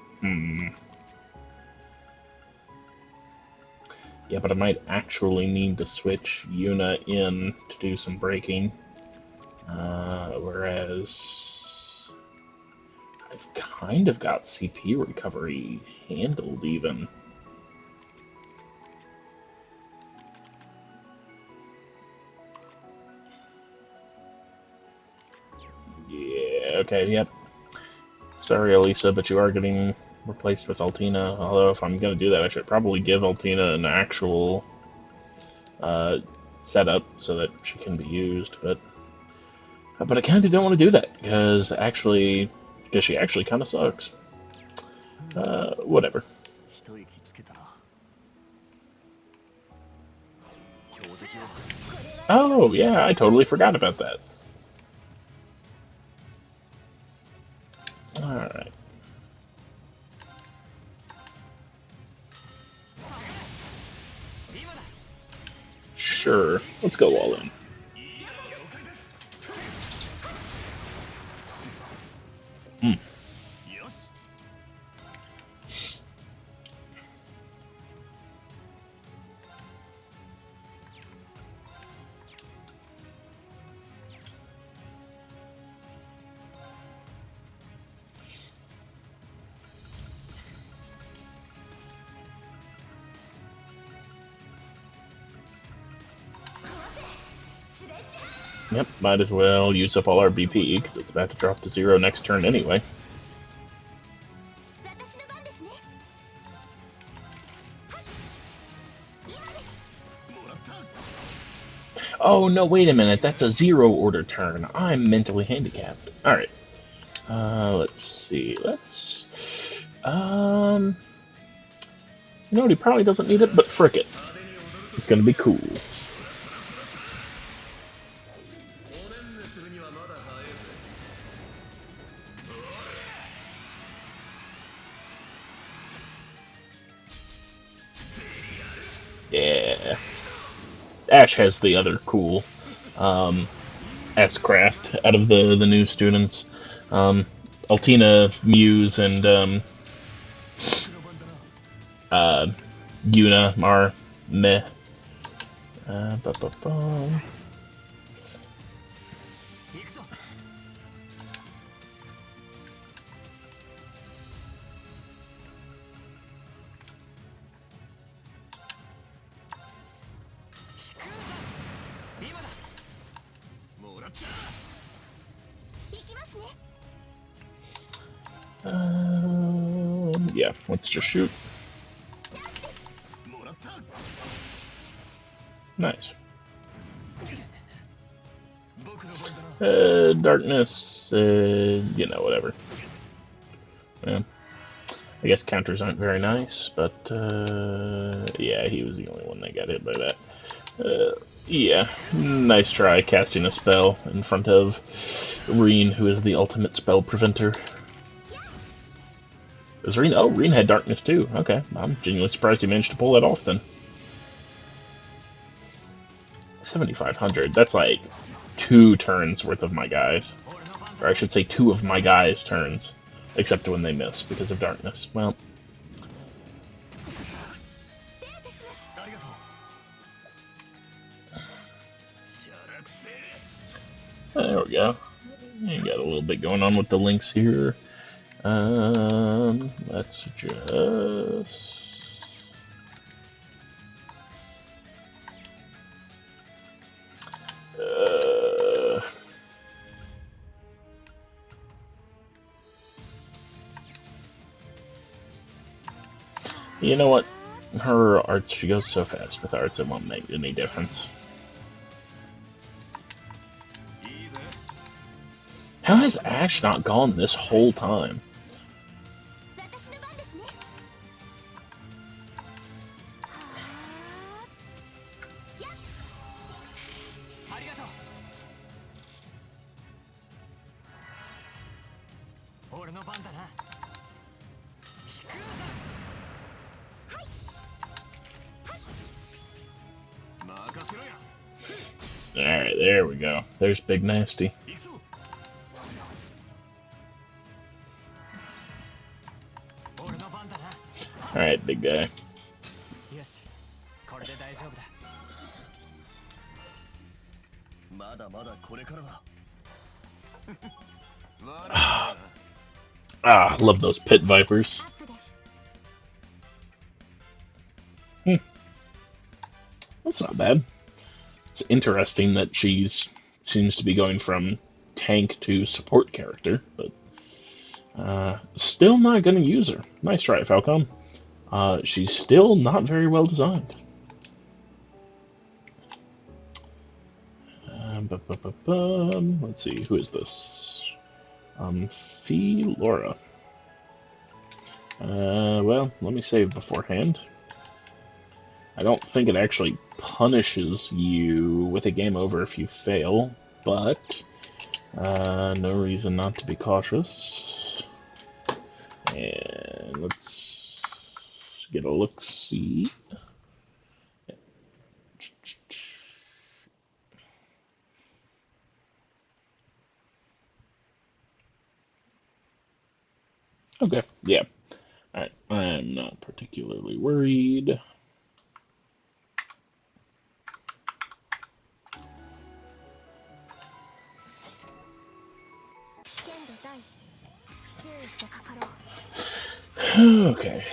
Yeah, but I might actually need to switch Yuna in to do some breaking. Whereas I've kind of got CP recovery handled even. Yeah, okay, yep. Sorry, Elisa, but you are getting replaced with Altina. Although, if I'm going to do that, I should probably give Altina an actual uh, setup so that she can be used. But I kind of don't want to do that because she actually kind of sucks. Whatever. Oh yeah, I totally forgot about that. All right. Sure. Let's go all in. Yep, might as well use up all our BP, because it's about to drop to 0 next turn anyway. Oh, no, wait a minute. That's a 0 order turn. I'm mentally handicapped. Alright. Let's see. You know what? He probably doesn't need it, but frick it. It's gonna be cool. Yeah. Ash has the other cool S-Craft out of the new students. Altina, Muse, and uh, Yuna are meh. Ba -ba -ba. Yeah, let's just shoot. Nice. Darkness, you know, whatever. Yeah. I guess counters aren't very nice, but, yeah, he was the only one that got hit by that. Yeah, nice try casting a spell in front of Reen, who is the ultimate spell preventer. Is Reen? Oh, Reen had darkness too. Okay, I'm genuinely surprised he managed to pull that off then. 7,500. That's like 2 turns worth of my guys. Or I should say 2 of my guys' turns. Except when they miss because of darkness. Well. There we go. You got a little bit going on with the links here. Let's just... You know what? Her arts, she goes so fast with arts, it won't make any difference. How has Ash not gone this whole time? Alright, there we go. There's Big Nasty. Alright, big guy. Love those pit vipers. That's not bad. It's interesting that she's seems to be going from tank to support character, but still not going to use her. Nice try, Falcon. She's still not very well designed. Let's see, who is this? Fee Laura. Well, let me save beforehand. I don't think it actually punishes you with a game over if you fail, but no reason not to be cautious. And let's get a look-see. Okay, yeah. Alright, I'm not particularly worried. Okay.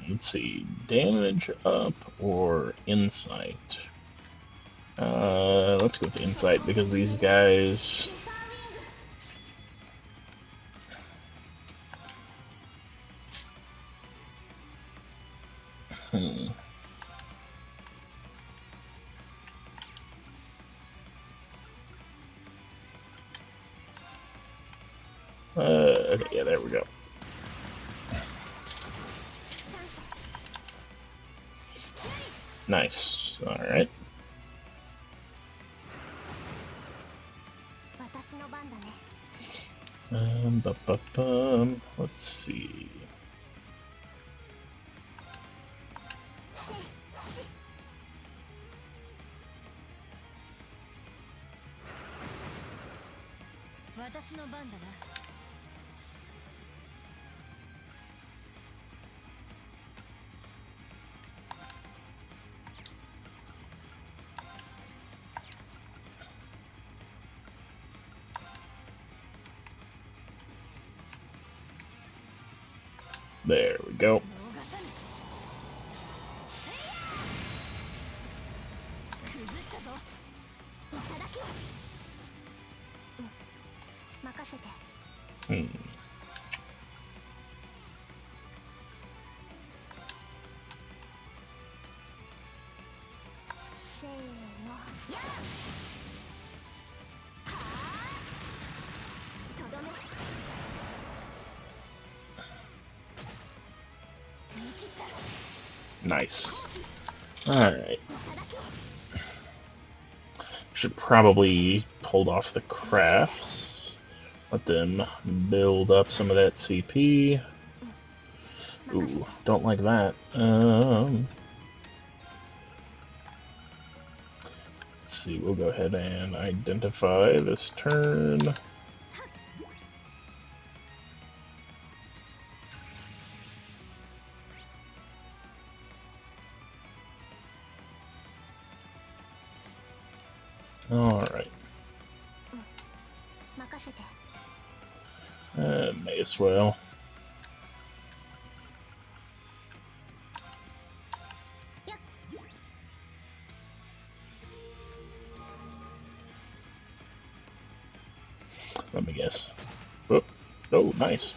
Let's see, damage up or insight? Let's go with insight because these guys. Hmm. Okay, yeah, there we go. Nice. All right. Let's see. There we go. Hmm. Nice. Alright. Should probably hold off the crafts. Let them build up some of that CP. Ooh, don't like that. Let's see, we'll go ahead and identify this turn. Alright. May as well. Let me guess. Oh, oh, nice.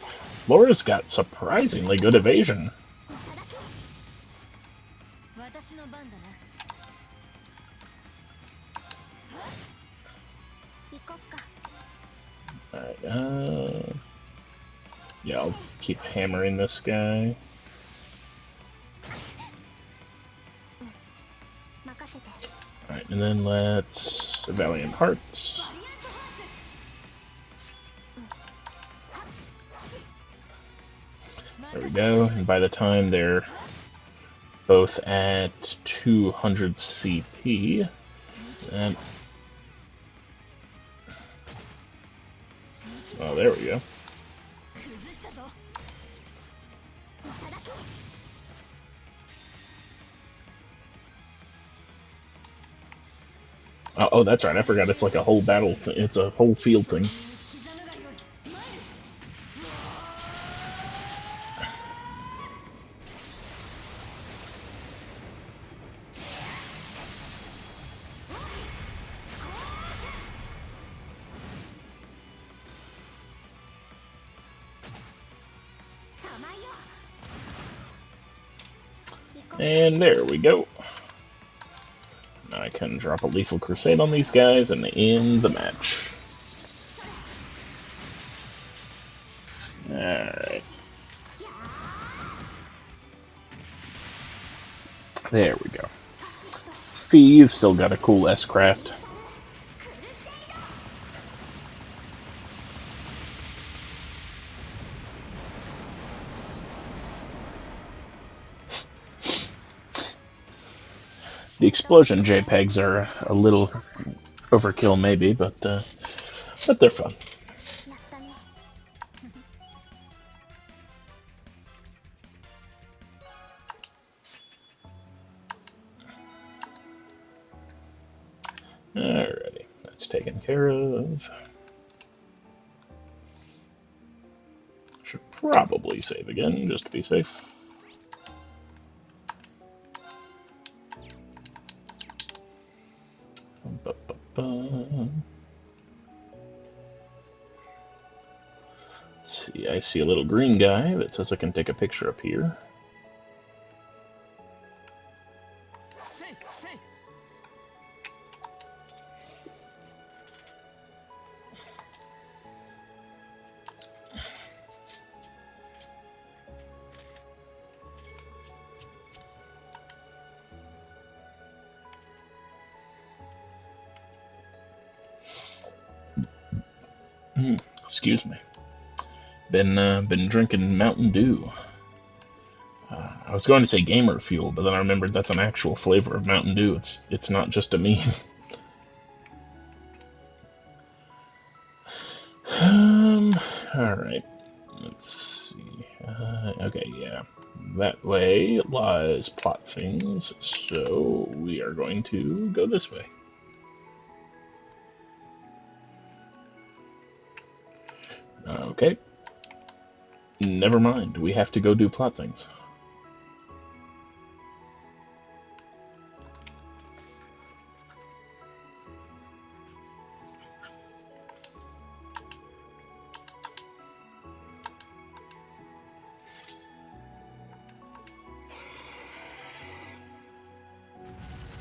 Laura's got surprisingly good evasion. Alright, yeah, I'll keep hammering this guy. Alright, and then let's Valiant Hearts. There we go, and by the time they're both at 200 CP, and oh, there we go. Oh, that's right, I forgot it's like a whole battle thing. It's a whole field thing. And there we go. Now I can drop a Lethal Crusade on these guys and end the match. Alright. There we go. Fee, you've still got a cool S-Craft. The explosion JPEGs are a little overkill, maybe, but they're fun. Alrighty, that's taken care of. Should probably save again, just to be safe. I see a little green guy that says I can take a picture up here. Excuse me. Been drinking Mountain Dew. I was going to say Gamer Fuel, but then I remembered that's an actual flavor of Mountain Dew. It's not just a meme. All right. Let's see. Okay, yeah. That way lies plot things, so we are going to go this way. Okay. Never mind. We have to go do plot things.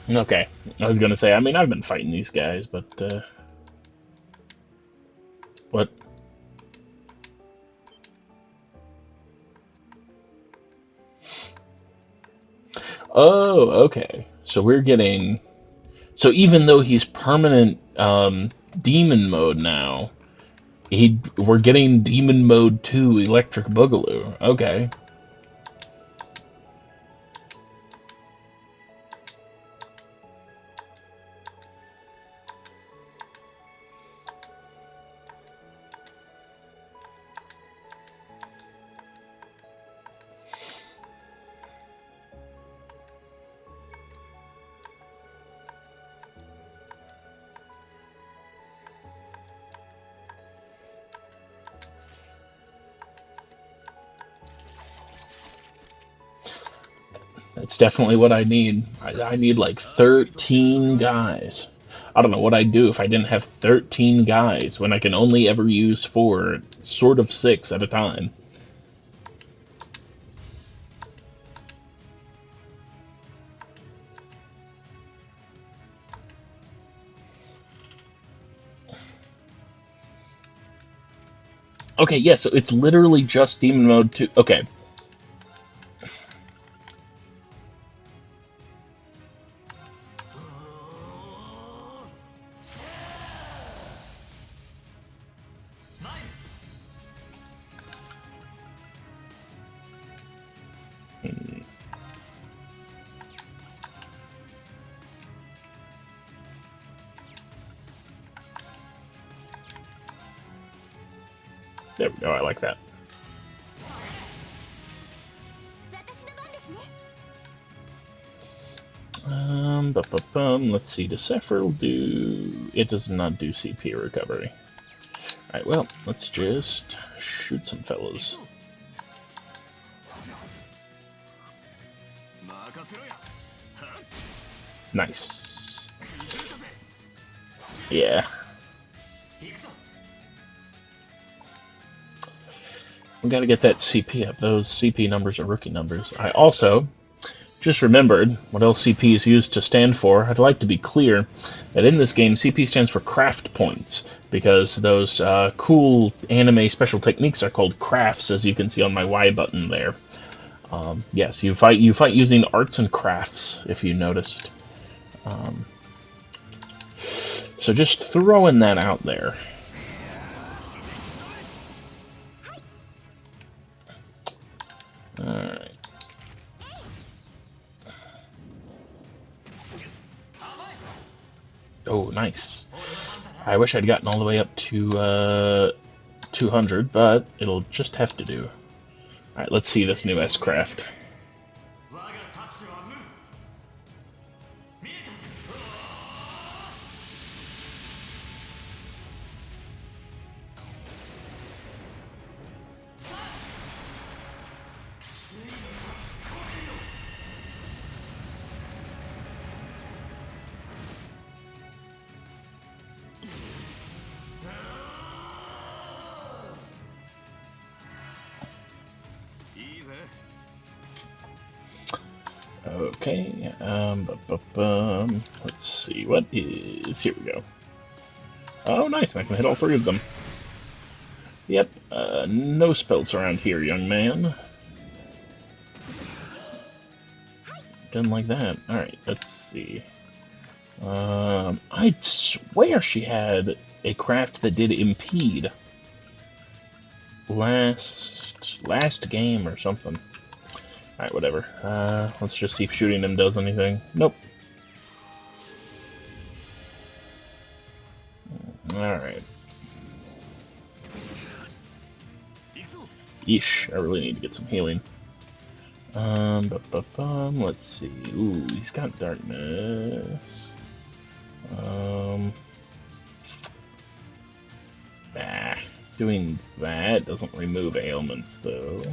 Okay. I was gonna say, I mean, I've been fighting these guys, but, what? Oh, okay. So we're getting... So even though he's permanent, demon mode now, we're getting demon mode 2 Electric Boogaloo. Okay. That's definitely what I need. I need like 13 guys. I don't know what I'd do if I didn't have 13 guys when I can only ever use 4, sort of 6 at a time. Okay, yeah, so it's literally just Demon Mode 2. Okay. There we go, I like that. Let's see, Decipher will do... It does not do CP recovery. Alright, well, let's just shoot some fellows. Nice. Yeah. We gotta get that CP up. Those CP numbers are rookie numbers. I also just remembered what LCP is used to stand for. I'd like to be clear that in this game, CP stands for craft points, because those cool anime special techniques are called crafts, as you can see on my Y button there. Yes, you fight using arts and crafts, if you noticed. So just throwing that out there. Alright. Oh, nice. I wish I'd gotten all the way up to 200, but it'll just have to do. Alright, let's see this new S-Craft. Okay, let's see, what is... Here we go. Oh, nice, I can hit all three of them. Yep, no spells around here, young man. Done like that. Alright, let's see. I'd swear she had a craft that did impede. Last game or something. Alright, whatever. Let's just see if shooting him does anything. Nope. Alright. Yeesh, I really need to get some healing. Let's see. Ooh, he's got darkness. Doing that doesn't remove ailments, though.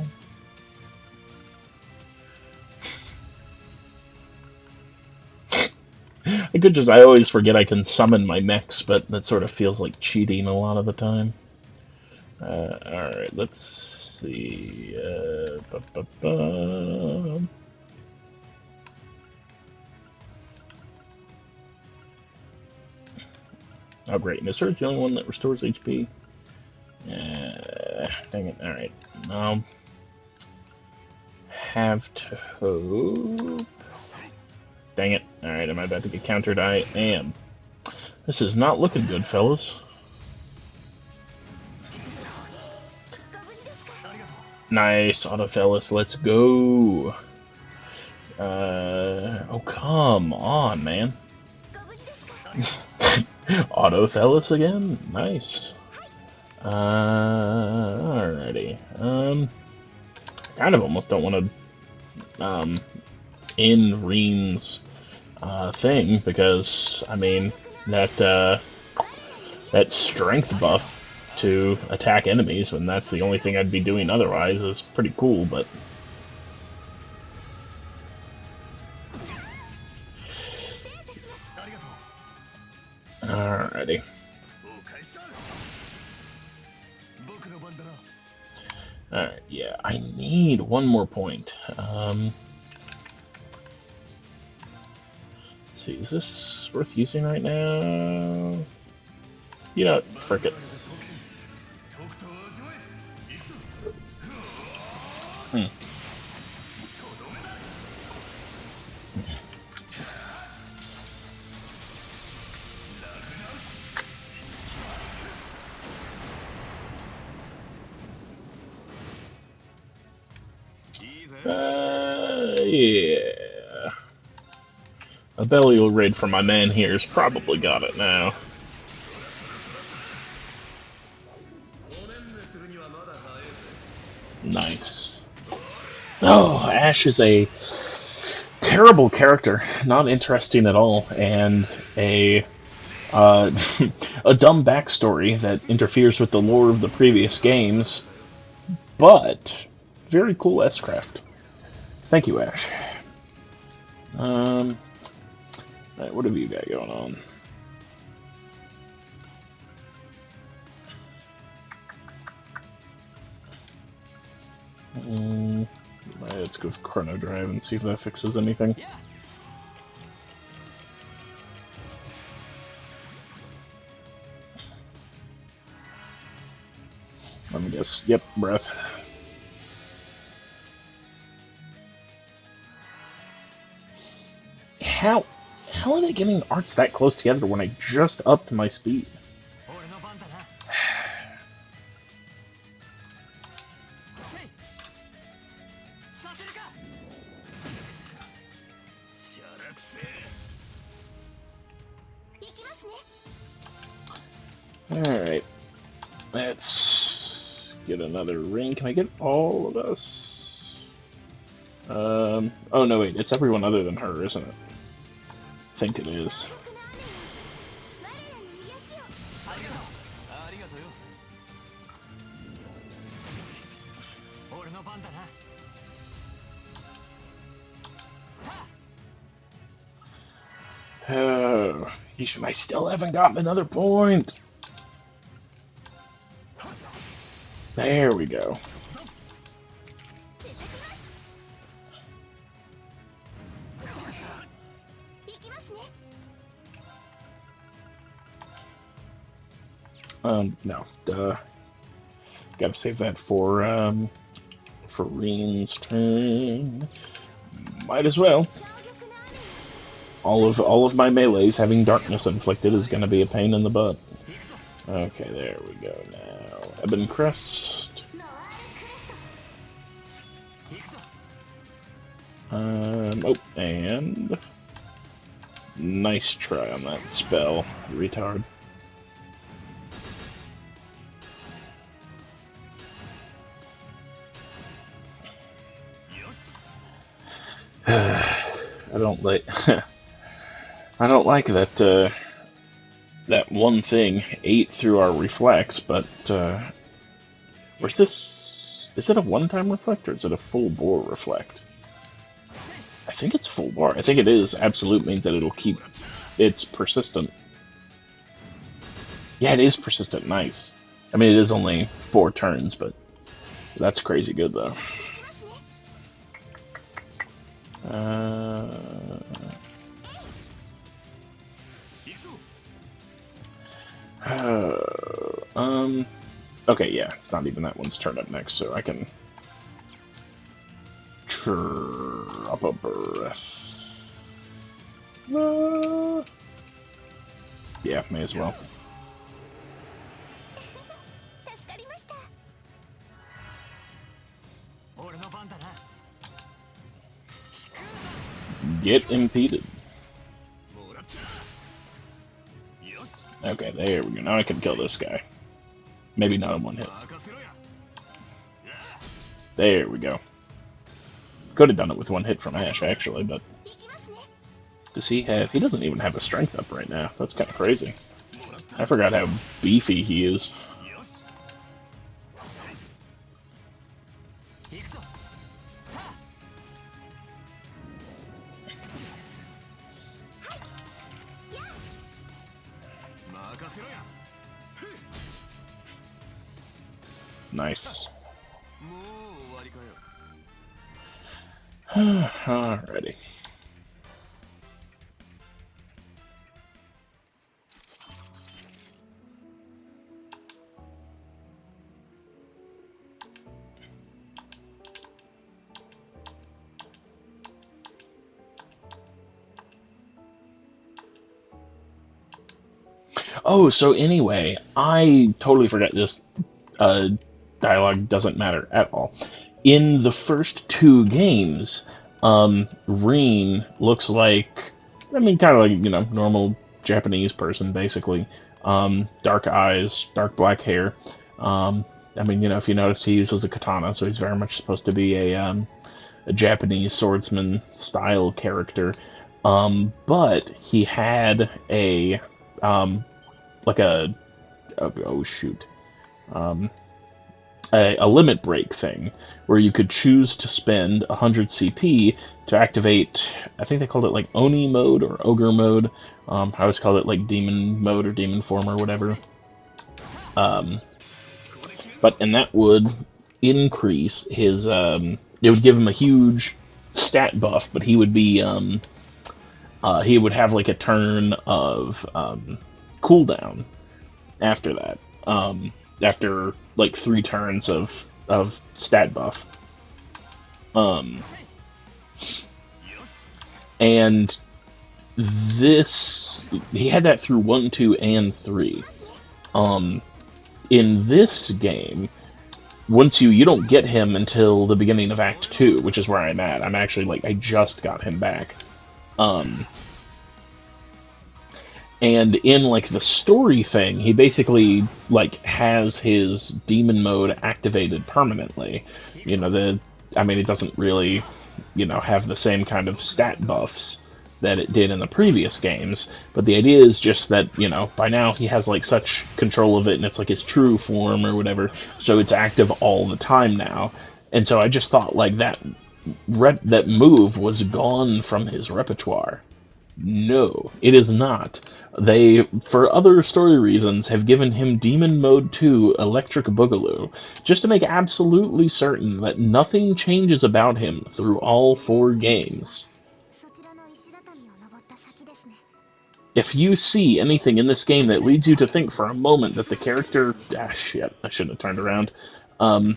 I always forget I can summon my mechs, but that sort of feels like cheating a lot of the time. Alright, let's see. Oh, great. And is Earth the only one that restores HP? Dang it. Alright. I'll have to hope. Dang it. Alright, am I about to get countered? I am. This is not looking good, fellas. Nice, Autothelus, let's go. Oh, come on, man. Autothelus again? Nice. Alrighty. Kind of almost don't want to, end Reen's, thing, because, I mean, that strength buff to attack enemies when that's the only thing I'd be doing otherwise is pretty cool, but... Alrighty. Alright, yeah, I need one more point. Let's see, is this worth using right now? You know, frick it. Yeah. A burial raid for my man here's probably got it now. Nice. Oh, Ash is a terrible character, not interesting at all, and a a dumb backstory that interferes with the lore of the previous games, but very cool S-Craft. Thank you, Ash. Right, what have you got going on? Let's go with Chrono Drive and see if that fixes anything. Let me guess. Yep, breath. How are they getting arts that close together when I just upped my speed? Alright. Let's get another ring. Can I get all of us? Oh no, wait, it's everyone other than her, isn't it? I think it is. Oh, I still haven't gotten another point. There we go. No. Duh. Gotta save that for Reen's turn. Might as well. All of my melees having darkness inflicted is gonna be a pain in the butt. Okay, there we go now. Ebon Crest. Oh, and nice try on that spell, you retard. I don't like I don't like that that one thing ate through our reflex, but where's this? Is it a one-time reflect or is it a full bore reflect? I think it's full bore. I think it is. Absolute means that it'll keep. It's persistent. Yeah, it is persistent. Nice. I mean, it is only 4 turns, but that's crazy good though. Okay, yeah, it's not even that one's turn up next, so I can drop a breath. Yeah, may as well. Get impeded. Okay, there we go. Now I can kill this guy. Maybe not in one hit. There we go. Could have done it with 1 hit from Ash, actually, but... Does he have... He doesn't even have a strength up right now. That's kind of crazy. I forgot how beefy he is. Nice. Alrighty. Oh, so anyway, I totally forgot this dialogue doesn't matter at all. In the first 2 games, Reen looks like, I mean, kind of like, normal Japanese person, basically. Dark eyes, dark black hair. I mean, if you notice, he uses a katana, so he's very much supposed to be a Japanese swordsman style character. But he had like oh shoot, a limit break thing where you could choose to spend 100 CP to activate. I think they called it like Oni mode or Ogre mode. I always called it like Demon mode or Demon form or whatever. And that would increase his. It would give him a huge stat buff, but he would be. He would have like a turn of cooldown after that. After like 3 turns of stat buff. And this he had that through 1, 2, and 3. In this game, once you don't get him until the beginning of Act 2, which is where I'm at. I'm actually like I just got him back. And in like the story thing, he basically like has his demon mode activated permanently. I mean, it doesn't really, have the same kind of stat buffs that it did in the previous games. But the idea is just that, by now he has like such control of it, and it's like his true form or whatever, so it's active all the time now. And so I just thought like that move was gone from his repertoire. No, it is not. They, for other story reasons, have given him Demon Mode 2 Electric Boogaloo, just to make absolutely certain that nothing changes about him through all 4 games. if you see anything in this game that leads you to think for a moment that the character, shit, I shouldn't have turned around, um,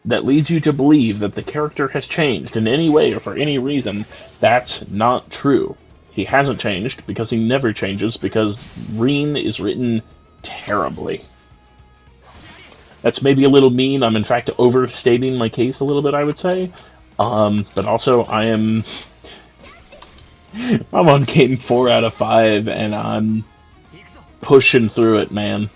that leads you to believe that the character has changed in any way or for any reason, that's not true. He hasn't changed because he never changes because Reen is written terribly. That's maybe a little mean. I'm in fact overstating my case a little bit, I would say. But also, I'm on game 4 out of 5, and I'm pushing through it, man.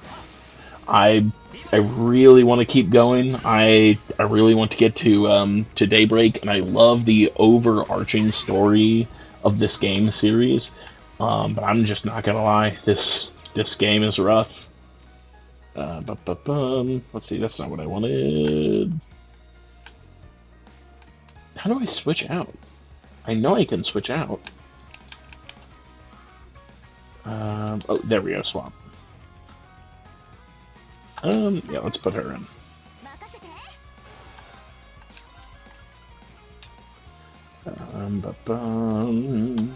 I I really want to keep going. I really want to get to Daybreak, and I love the overarching story of this game series. But I'm just not gonna lie, this game is rough. Let's see, that's not what I wanted. How do I switch out? I know I can switch out. Oh, there we go, swap. Yeah, let's put her in. Um, ba bum.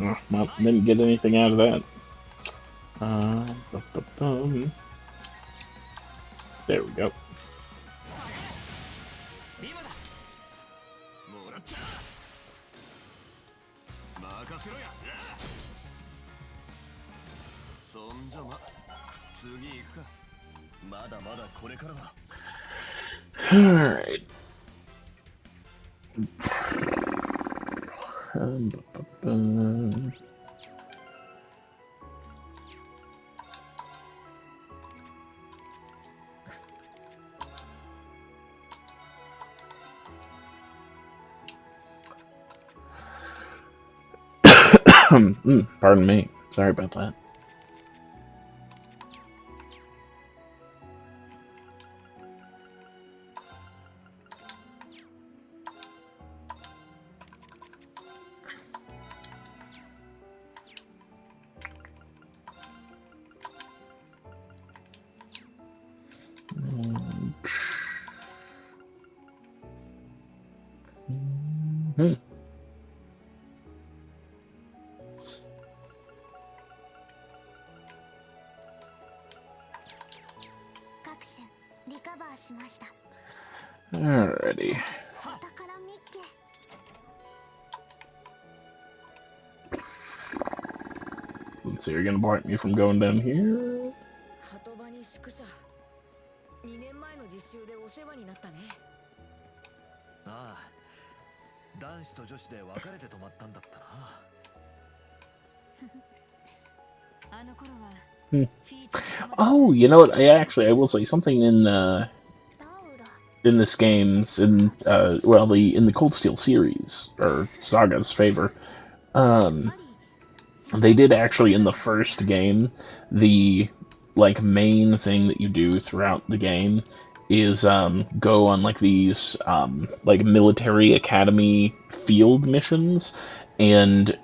Oh, well, didn't get anything out of that. Bum. There we go. Alright. Bum. Pardon me. Sorry about that. Hmm. Alrighty. Let's see, you're gonna block me from going down here. Hmm. Oh, you know what? I will say something in this game's in the Cold Steel series or Saga's favor. Um, they did actually in the first game, the like main thing that you do throughout the game is go on like these like military academy field missions, and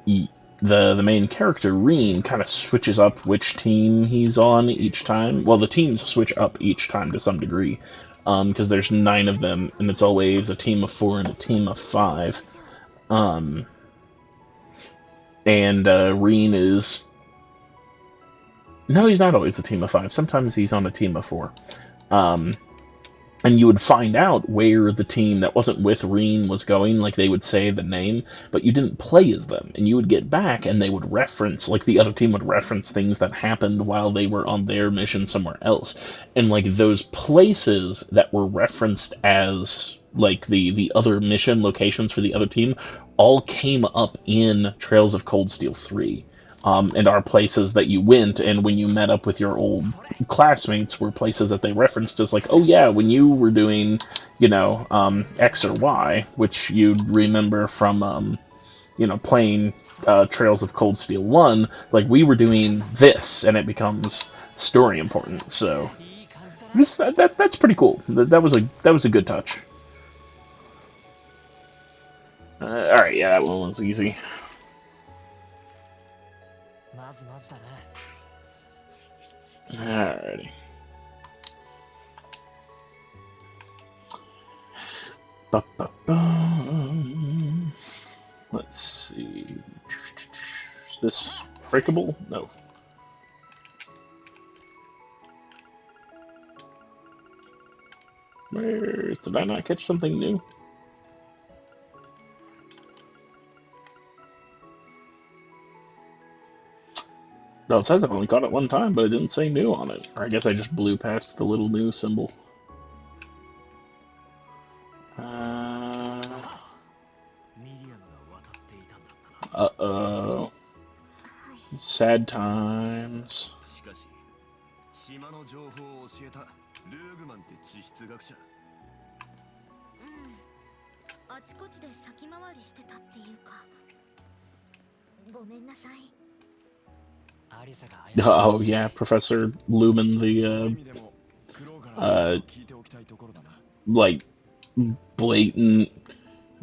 the main character Reen kind of switches up which team he's on each time. Well, the teams switch up each time to some degree, because there's 9 of them, and it's always a team of 4 and a team of 5. Um, and Reen is no, he's not always the team of 5. Sometimes he's on a team of 4. Um, and you would find out where the team that wasn't with Reen was going, like they would say the name, but you didn't play as them. And you would get back and they would reference, like the other team would reference things that happened while they were on their mission somewhere else. And like those places that were referenced as like the other mission locations for the other team all came up in Trails of Cold Steel 3. And are places that you went, and when you met up with your old classmates, were places that they referenced as like, oh yeah, when you were doing, X or Y, which you'd remember from, playing Trails of Cold Steel 1, like we were doing this, and it becomes story important. So that's pretty cool. That was a good touch. yeah, that one was easy. Alrighty. Ba-ba-bum. Let's see. Is this breakable? No. Where did I not catch something new? No, it says I've only caught it one time, but it didn't say new on it. Or I guess I just blew past the little new symbol. Uh-oh. Sad times. 島の情報を教えたルーグマンって地質学者。あちこちで先回りしてたっていうか。ごめんなさい。Oh yeah, Professor Lumen, the like blatant,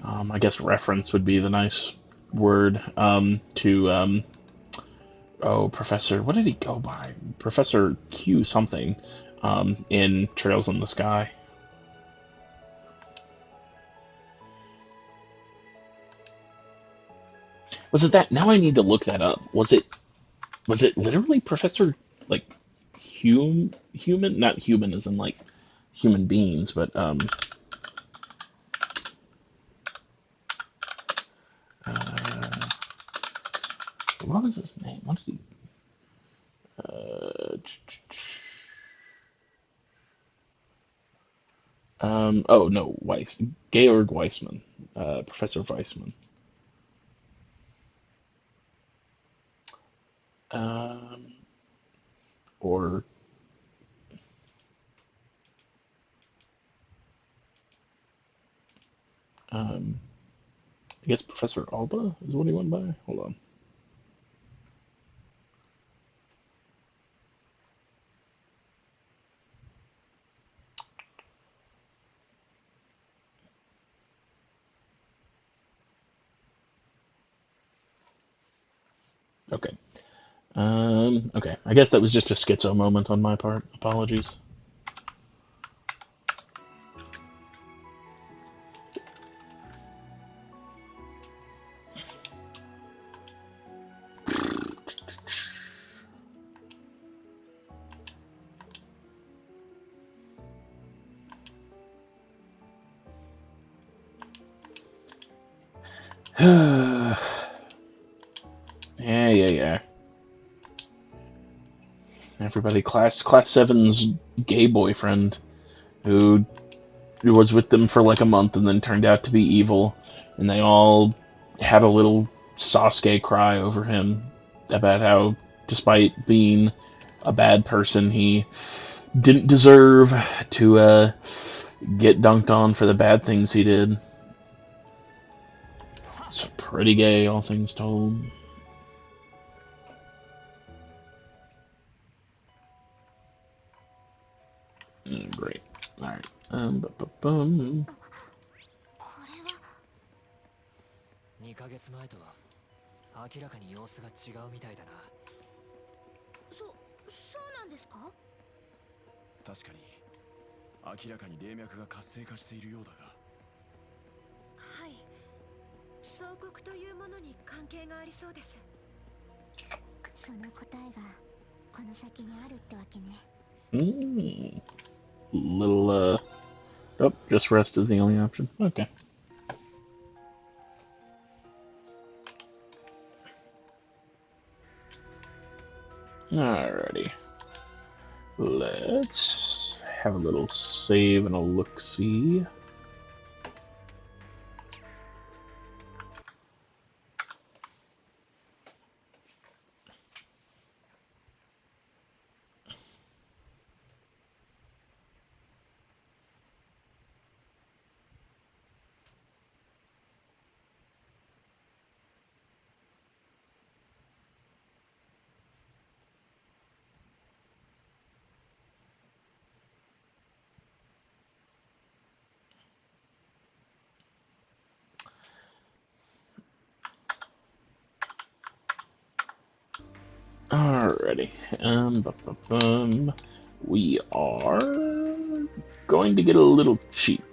I guess reference would be the nice word, to oh, Professor, what did he go by? Professor Q something, in Trails in the Sky. Was it that? Now I need to look that up. Was it literally Professor, like, human? Not human as in, like, human beings, but, uh, what was his name? What did he, uh, oh no, Georg Weissman, Professor Weissman. Um, or, um, I guess Professor Alba is what he went by. Hold on. Okay. Okay. I guess that was just a schizo moment on my part. Apologies. Yeah, yeah, yeah. Everybody, class seven's gay boyfriend who was with them for like a month and then turned out to be evil, and they all had a little Sasuke cry over him about how, despite being a bad person, he didn't deserve to get dunked on for the bad things he did. It's pretty gay, all things told. Great. All right. Bum. 2ヶ月前とは明らかに様子が違うみたいだな。そうなんですか？確かに明らかに霊脈が活性化しているようだが。はい。相国というものに関係がありそうです。その答えがこの先にあるってわけね。Little, oh, just rest is the only option. Okay. Alrighty. Let's have a little save and a look-see. Alrighty. We are going to get a little cheap.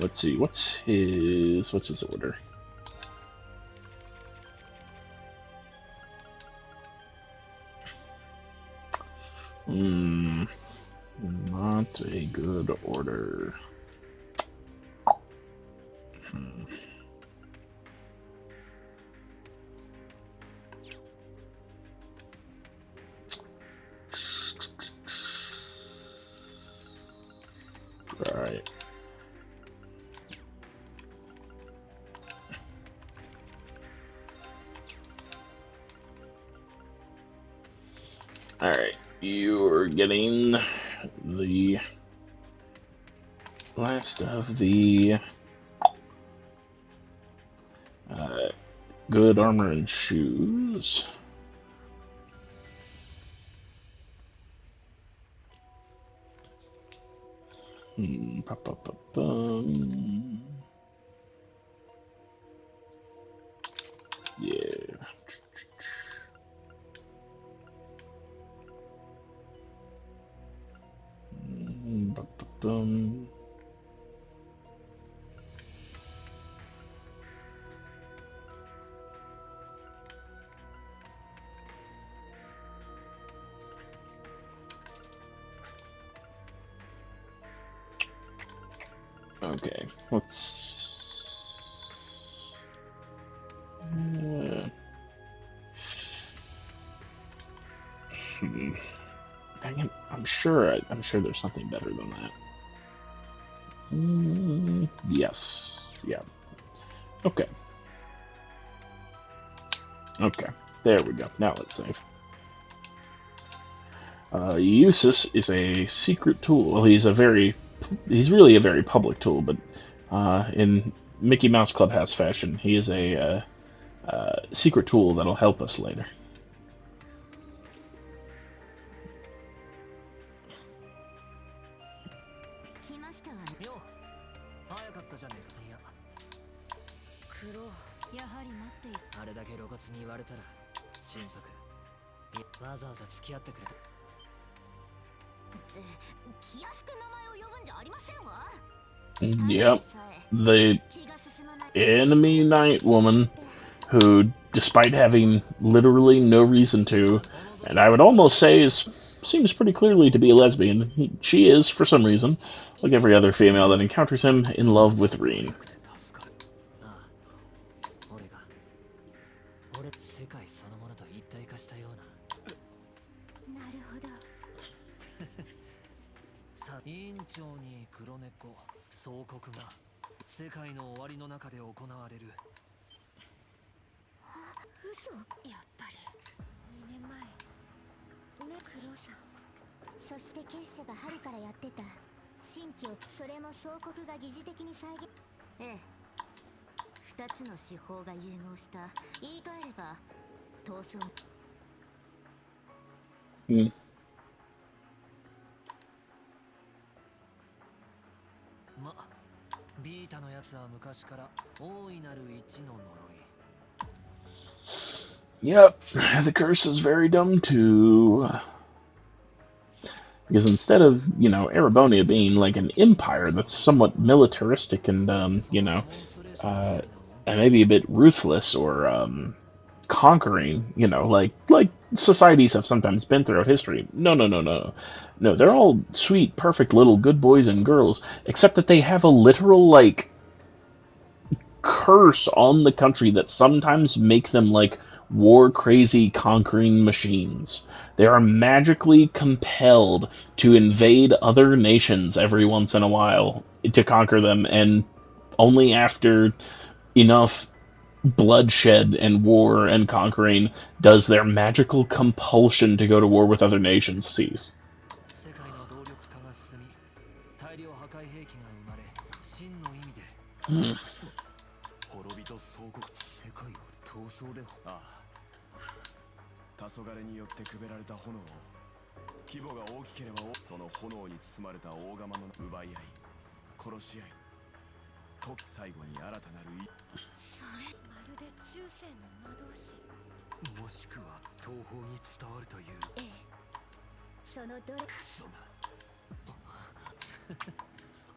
Let's see. What's his order? Hmm. Not a good order. Hmm. Right. Alright. You're getting the last of the uh, good armor and shoes. Bum. Yeah. Bum. Okay, let's. Hmm. Dang it! I'm sure there's something better than that. Yes. Yeah. Okay. Okay. There we go. Now let's save. Usus is a secret tool. Well, he's really a very public tool, but in Mickey Mouse Clubhouse fashion, he is a secret tool that'll help us later. Yep. The enemy night woman who, despite having literally no reason to, and I would almost say seems pretty clearly to be a lesbian, she is, for some reason, like every other female that encounters him, in love with Reen. Hmm. Yep, the curse is very dumb too. Because instead of, Erebonia being like an empire that's somewhat militaristic and, uh, and maybe a bit ruthless or conquering, like societies have sometimes been throughout history. No, no, no, no, no. They're all sweet, perfect little good boys and girls, except that they have a literal like curse on the country that sometimes make them like war crazy conquering machines. They are magically compelled to invade other nations every once in a while to conquer them, and only after enough bloodshed and war and conquering does their magical compulsion to go to war with other nations cease. Hmm. 黄昏によってくべられた炎を規模が大きければその炎に包まれた大釜の奪い合い殺し合いと最後に新たなるそれまるで中世の魔導士もしくは東方に伝わるというええそのどれ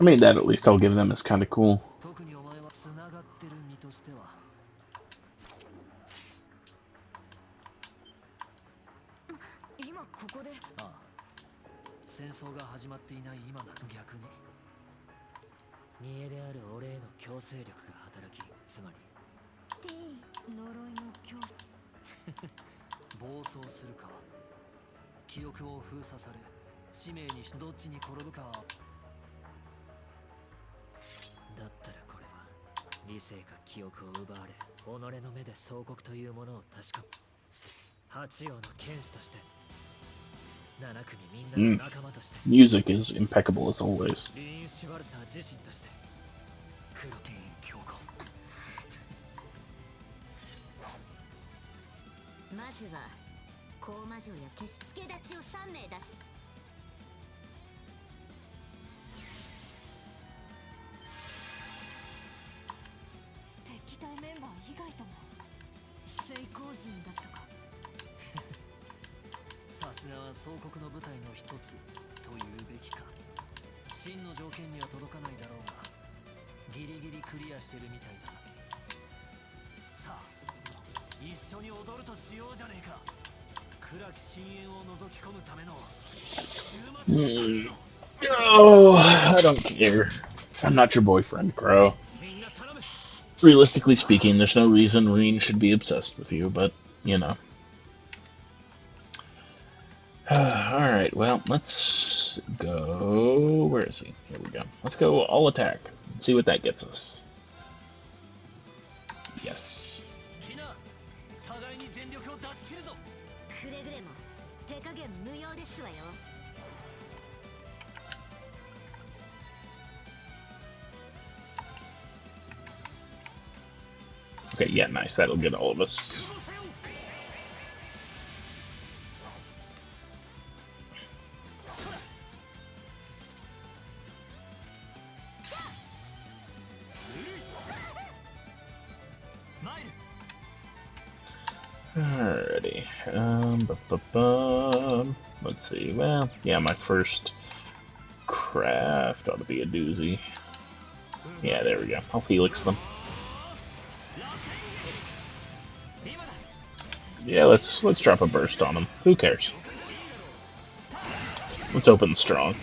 I mean, that at least I'll give them is kind of cool. 特にお前は繋がってる身としては今ここでああ戦争が始まっていない今なら逆に煮えである俺への強制力が働きつまりティーン呪いの強暴走するか記憶を封鎖され使命にどっちに転ぶかはだったらこれは理性か記憶を奪われ己の目で総国というものを確かめ八王の剣士として7組みんなの仲間として、Music is impeccable as always. リーン・シュバルサー自身として黒剣教皇まずは高魔女や消し付け立ちを3名出す敵対メンバー以外とも水耕人だったかさすがは総国の部隊の一つというべきか真の条件には届かないだろうがギリギリクリアしてるみたいだなさあ一緒に踊るとしようじゃねえか暗き深淵を覗き込むための週末の Oh, I don't care. I'm not your boyfriend, Crow. Realistically speaking, there's no reason Reen should be obsessed with you, but, you know. Alright, well, let's go... Where is he? Here we go. Let's go all attack. Let's see what that gets us. Yes. 互いに全力を出し切るぞくれぐれも手加減無用ですわよ Okay, yeah, nice. That'll get all of us. Alrighty. Let's see. Well, yeah, my first craft ought to be a doozy. Yeah, there we go. I'll helix them. Yeah, let's drop a burst on them. Who cares? Let's open strong.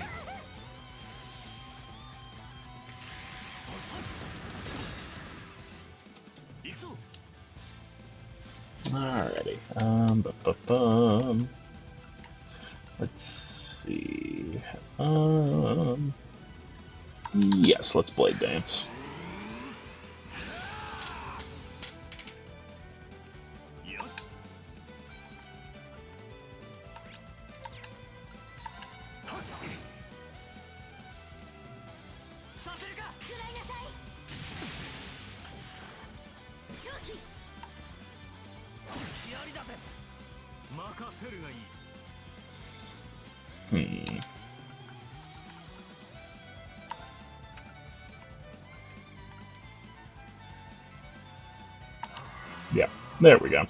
Alrighty. Let's see. Yes, let's blade dance. Yeah, there we go.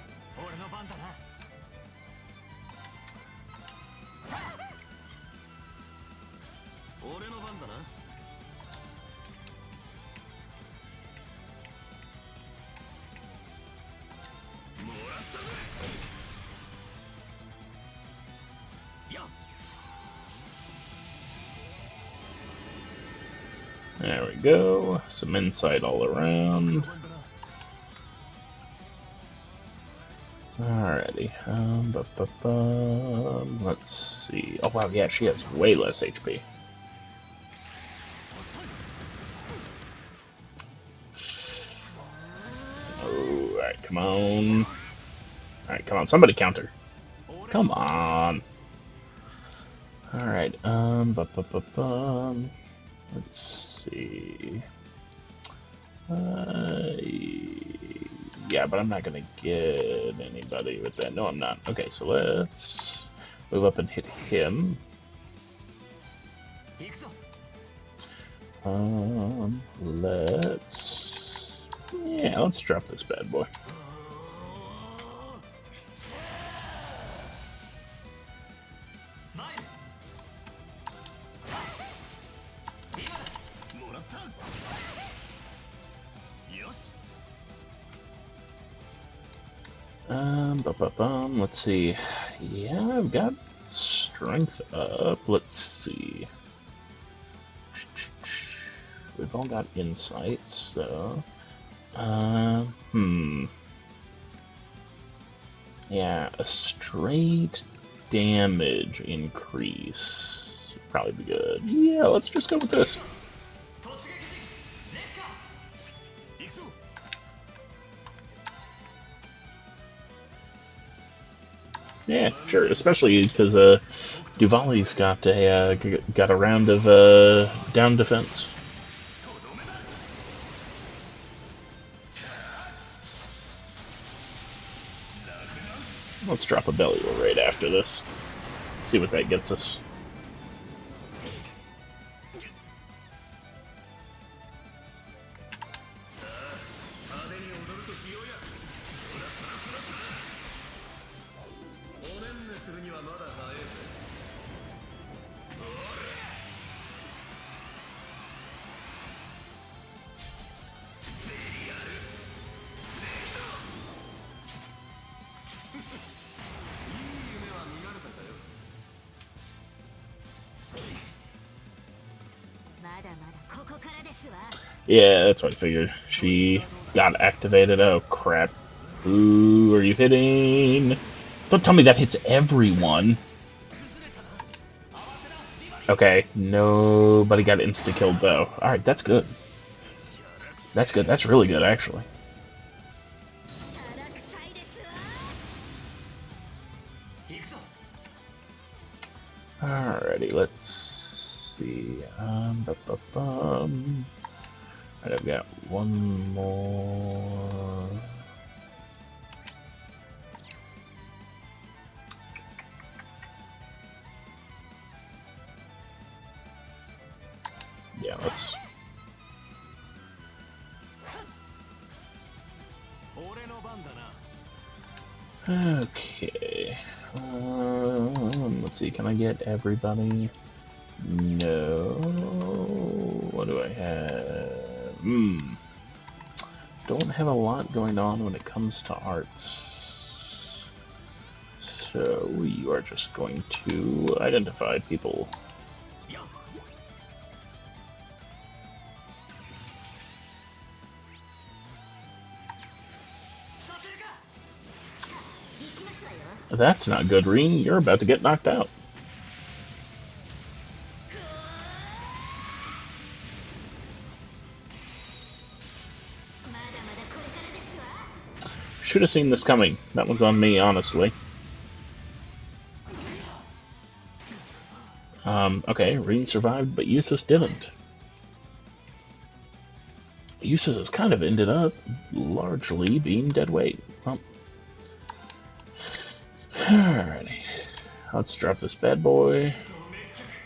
There we go. Some insight all around. Alrighty. Let's see. Oh wow, yeah, she has way less HP. Alright, come on. Alright, come on, somebody counter. Come on. Alright, let's see. Yeah, but I'm not gonna get anybody with that. No, I'm not. Okay, so let's move up and hit him. Let's drop this bad boy. Let's see. Yeah, I've got strength up. Let's see. We've all got insight, so. Yeah, a straight damage increase would probably be good. Yeah, let's just go with this. Yeah, sure. Especially because Duvali's got a round of down defense. Let's drop a belly roll right after this. See what that gets us. Yeah, that's what I figured. She got activated. Oh, crap. Ooh, are you hitting? Don't tell me that hits everyone. Okay, nobody got insta-killed, though. Alright, that's good. That's good. That's really good, actually. Alrighty, let's see. Alright, I've got one more. Yeah, let's. Okay. Let's see. Can I get everybody? No. What do I have? Don't have a lot going on when it comes to arts. So we are just going to identify people. That's not good, Reen. You're about to get knocked out. Should have seen this coming. That one's on me, honestly. Okay, Reen survived, but Eustace didn't. Eustace has kind of ended up largely being dead weight. Well, alrighty. Let's drop this bad boy.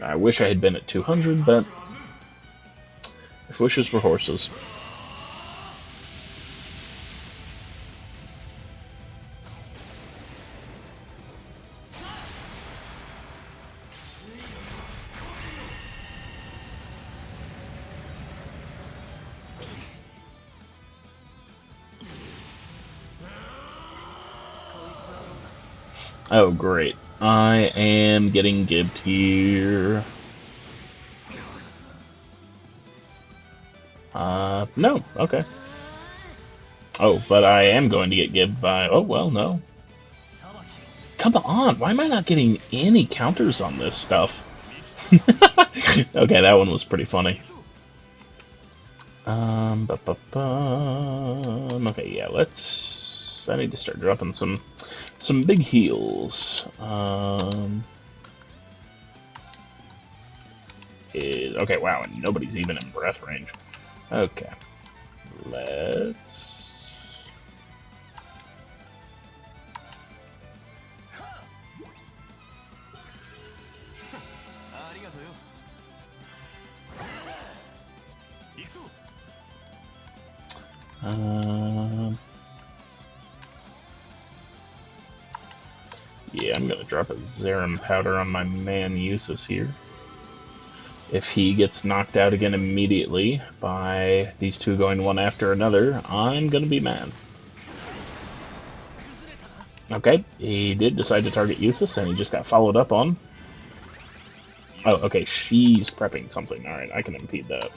I wish I had been at 200, but if wishes were horses. Oh, great. I am getting gibbed here. No. Okay. Oh, but I am going to get gibbed by... Oh, well, no. Come on, why am I not getting any counters on this stuff? Okay, that one was pretty funny. Okay, yeah, let's... I need to start dropping some big heals. Okay, wow, and nobody's even in breath range. Okay. Let's... Yeah, I'm gonna drop a Zerum powder on my man Usus here. If he gets knocked out again immediately by these two going one after another, I'm gonna be mad. Okay, he did decide to target Usus, and he just got followed up on. Oh, okay, she's prepping something. Alright, I can impede that.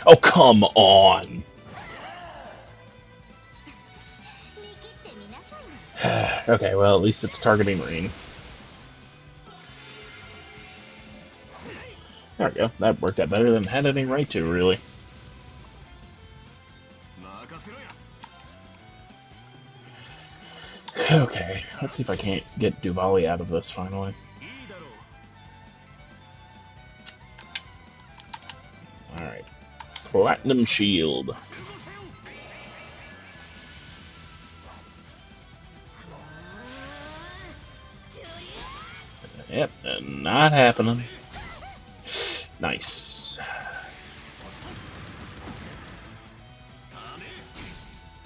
Oh, come on! Okay, well, at least it's targeting Marine. There we go. That worked out better than it had any right to, really. Okay, let's see if I can't get Duvali out of this finally. Alright. Platinum Shield. Yep, not happening. Nice.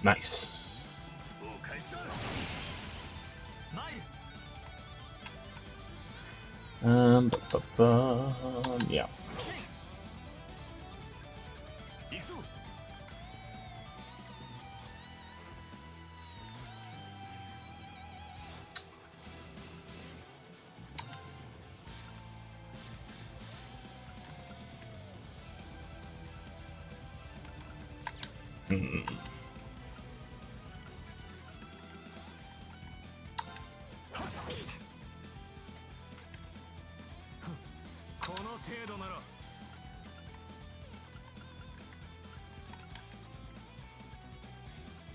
Nice. Yeah. Hmm.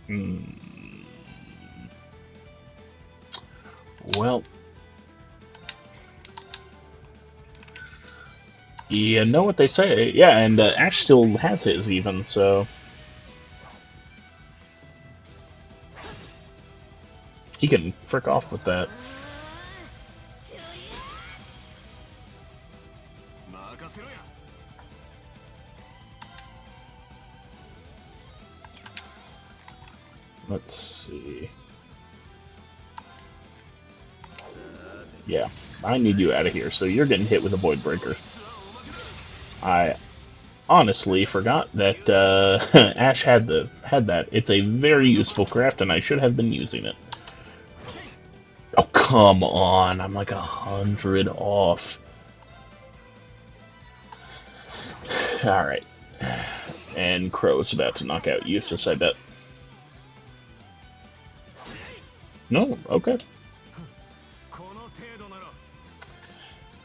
Hmm. Well, you know what they say. Yeah, and Ash still has his even, so he can frick off with that. Let's see. Yeah, I need you out of here, so you're getting hit with a Void Breaker. I honestly forgot that Ash had that. It's a very useful craft, and I should have been using it. Oh, come on. I'm like 100 off. Alright. And Crow's about to knock out Eustace, I bet. No? Okay.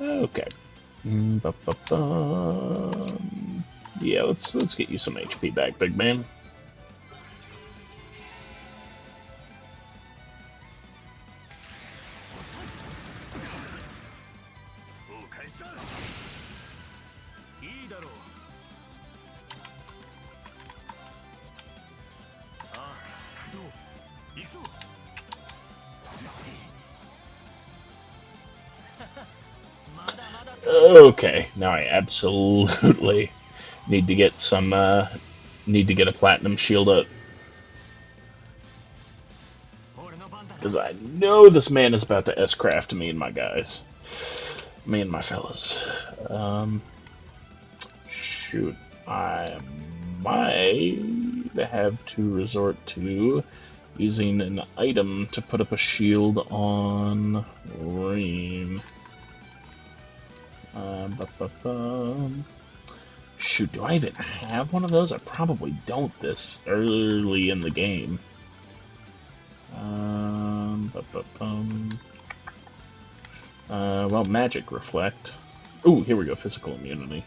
Okay. Yeah, let's get you some HP back, big man. Okay, now I absolutely need to get some, need to get a platinum shield up. Because I know this man is about to S-craft me and my guys. Me and my fellas. Shoot. I might have to resort to using an item to put up a shield on Reem. Shoot, do I even have one of those? I probably don't this early in the game. Well, Magic Reflect. Ooh, here we go, Physical Immunity.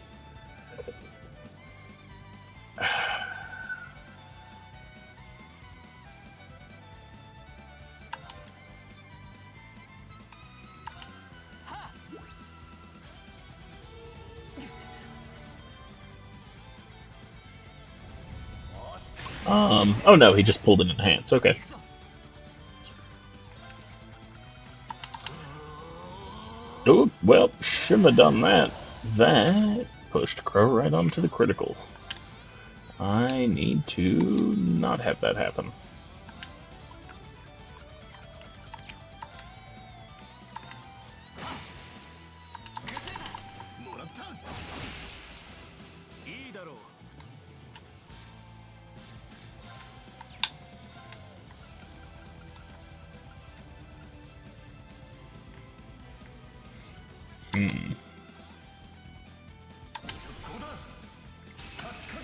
Oh no, he just pulled an Enhance, okay. Oh, well, shouldn't have done that. That pushed Crow right onto the critical. I need to not have that happen.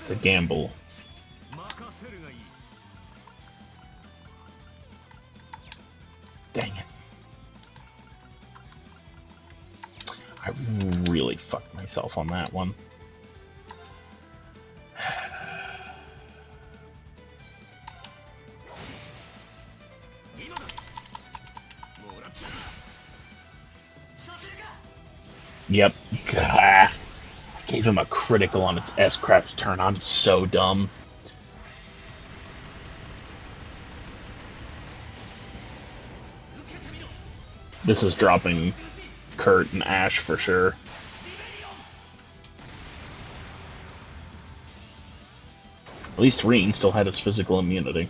It's a gamble. Dang it. I really fucked myself on that one. Yep. Gah. Gave him a critical on his S-Craft turn. I'm so dumb. This is dropping Kurt and Ash for sure. At least Reen still had his physical immunity.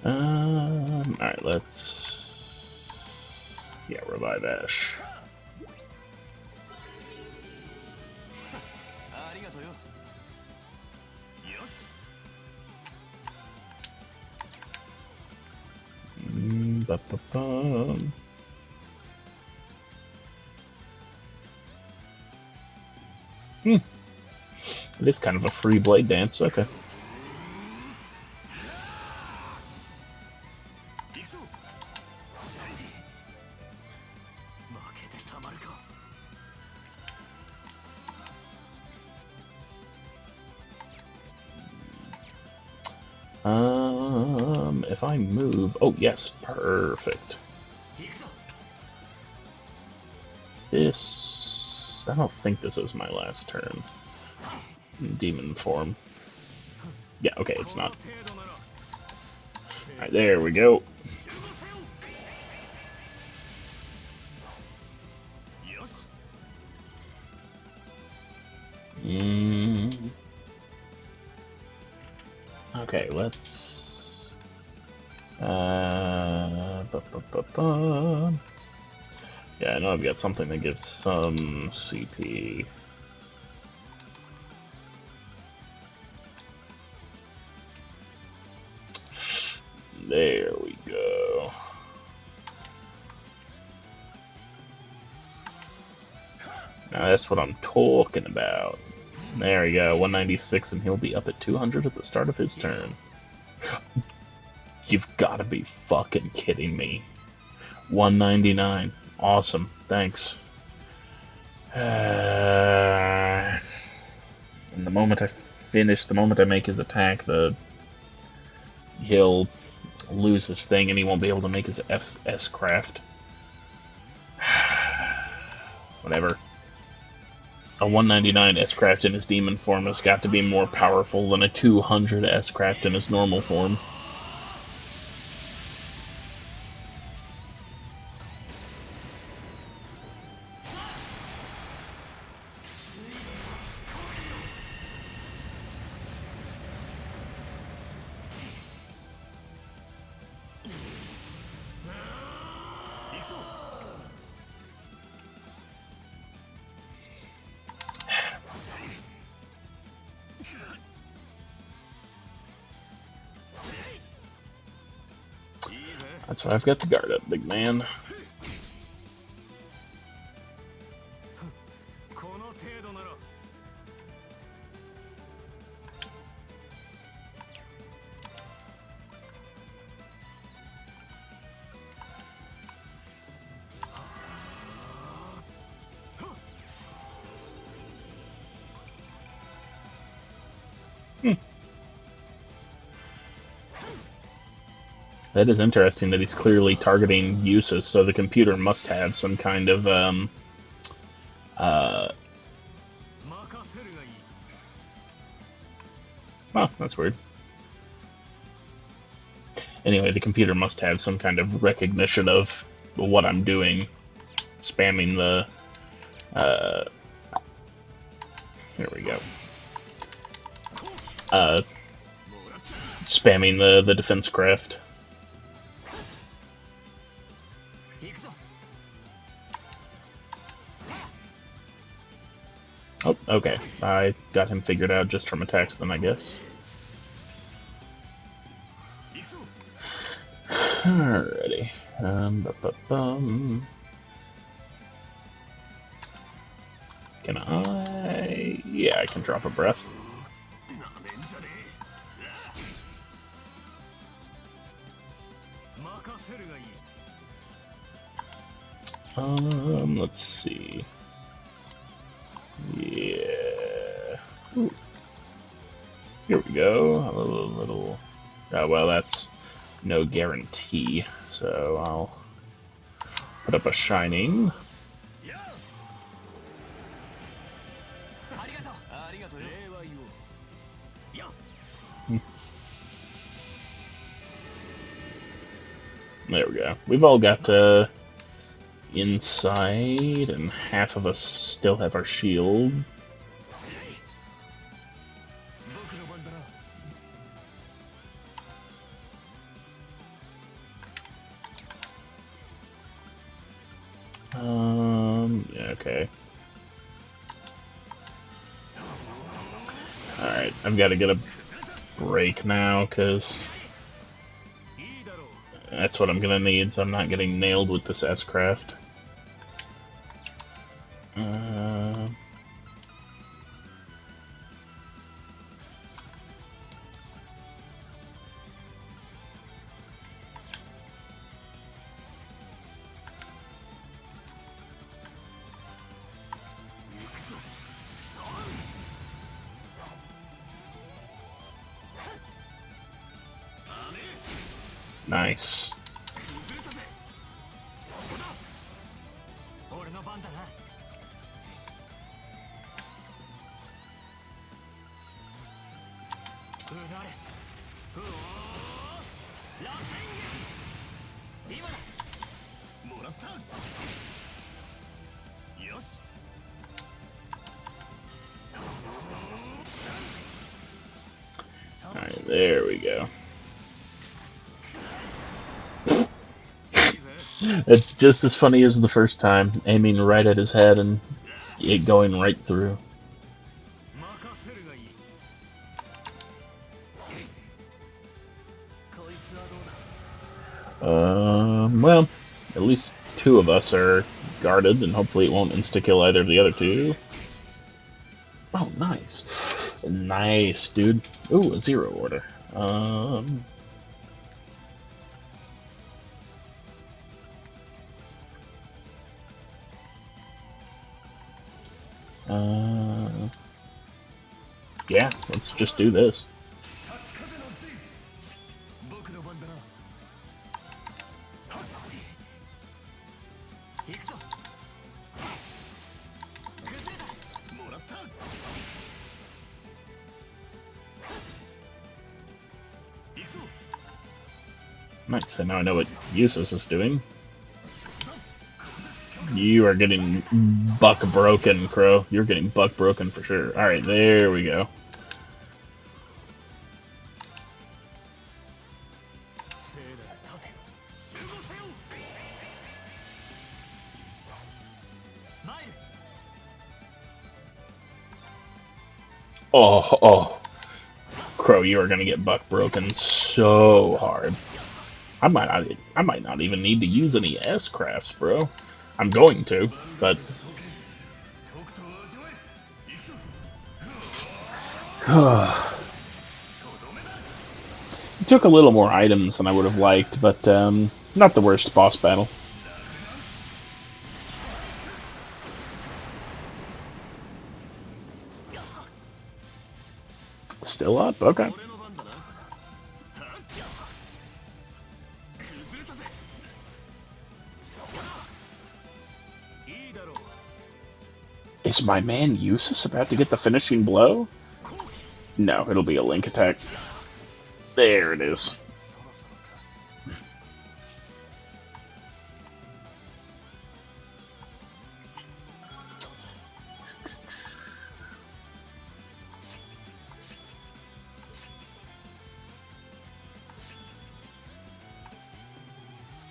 Alright, let's... Yeah, revive Ash. Ba-ba-bum. It is kind of a free blade dance, okay. If I move... Oh, yes, perfect. This... I don't think this is my last turn. Demon form. Yeah, okay, it's not. Alright, there we go. Okay, let's... Yeah, I know I've got something that gives some CP. There we go. Now that's what I'm talking about. There we go, 196, and he'll be up at 200 at the start of his turn. You've got to be fucking kidding me. 199. Awesome, thanks. And the moment I finish, the moment I make his attack, he'll lose his thing and he won't be able to make his S-Craft. Whatever. A 199 S-Craft in his demon form has got to be more powerful than a 200 S-Craft in his normal form. That's why I've got the guard up, big man. That is interesting that he's clearly targeting uses, so the computer must have some kind of, oh, that's weird. Anyway, the computer must have some kind of recognition of what I'm doing. Spamming the... here we go. Spamming the defense craft. Oh, okay. I got him figured out just from attacks then, I guess. Alrighty. Can I... Yeah, I can drop a breath. Let's see. Yeah. Ooh. Here we go. A little... Oh, well, that's no guarantee. So I'll put up a shining. There we go. We've all got inside, and half of us still have our shield. Yeah, okay. Alright, I've got to get a break now, because that's what I'm gonna need, so I'm not getting nailed with this S-craft. Nice. Alright, there we go. It's just as funny as the first time, aiming right at his head and it going right through. Well, at least two of us are guarded, and hopefully it won't insta-kill either of the other two. Oh, nice. Nice, dude. Ooh, a zero order. Yeah, let's just do this. Nice, and now I know what Usus is doing. You are getting buck broken, Crow. You're getting buck broken for sure. Alright, there we go. Oh. Crow, you are gonna get buck broken so hard. I might not even need to use any S-crafts, bro. I'm going to, but... It took a little more items than I would have liked, but not the worst boss battle. Still up? Okay. Is my man Usus about to get the finishing blow? No, it'll be a link attack. There it is.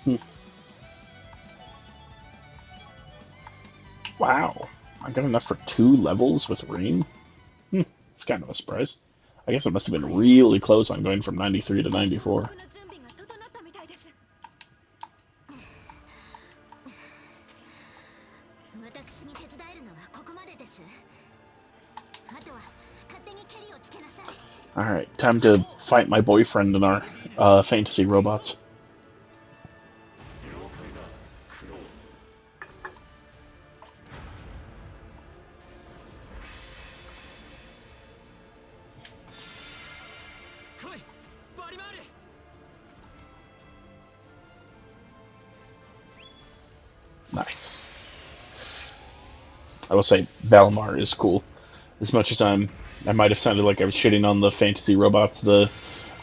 Hmm. Wow. I got enough for 2 levels with Reem? Hmm. It's kind of a surprise. I guess it must have been really close on going from 93 to 94. の準備が整ったみたいです。私に手伝えるのはここまでです。あとは勝手にケリをつけなさい。Alright, time to fight my boyfriend in our fantasy robots. 来いバリマール。 Nice. I will say Valimar is cool. As much as I might have sounded like I was shitting on the fantasy robots, the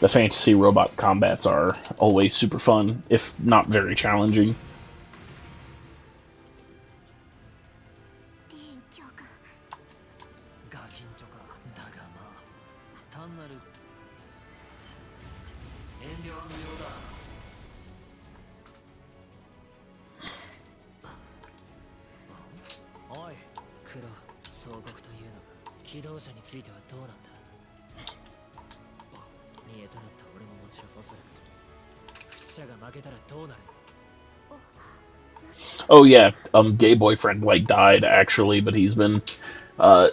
fantasy robot combats are always super fun, if not very challenging. リーン教官。ガキンチョか。だがまあ単なる遠慮は無用だ。おいクロ、総国というのが機動車についてはどうなんだ。見えとなった俺ももちろんおそらくフシャが負けたらどうなる。 Oh yeah, gay boyfriend like died actually, but he's been uh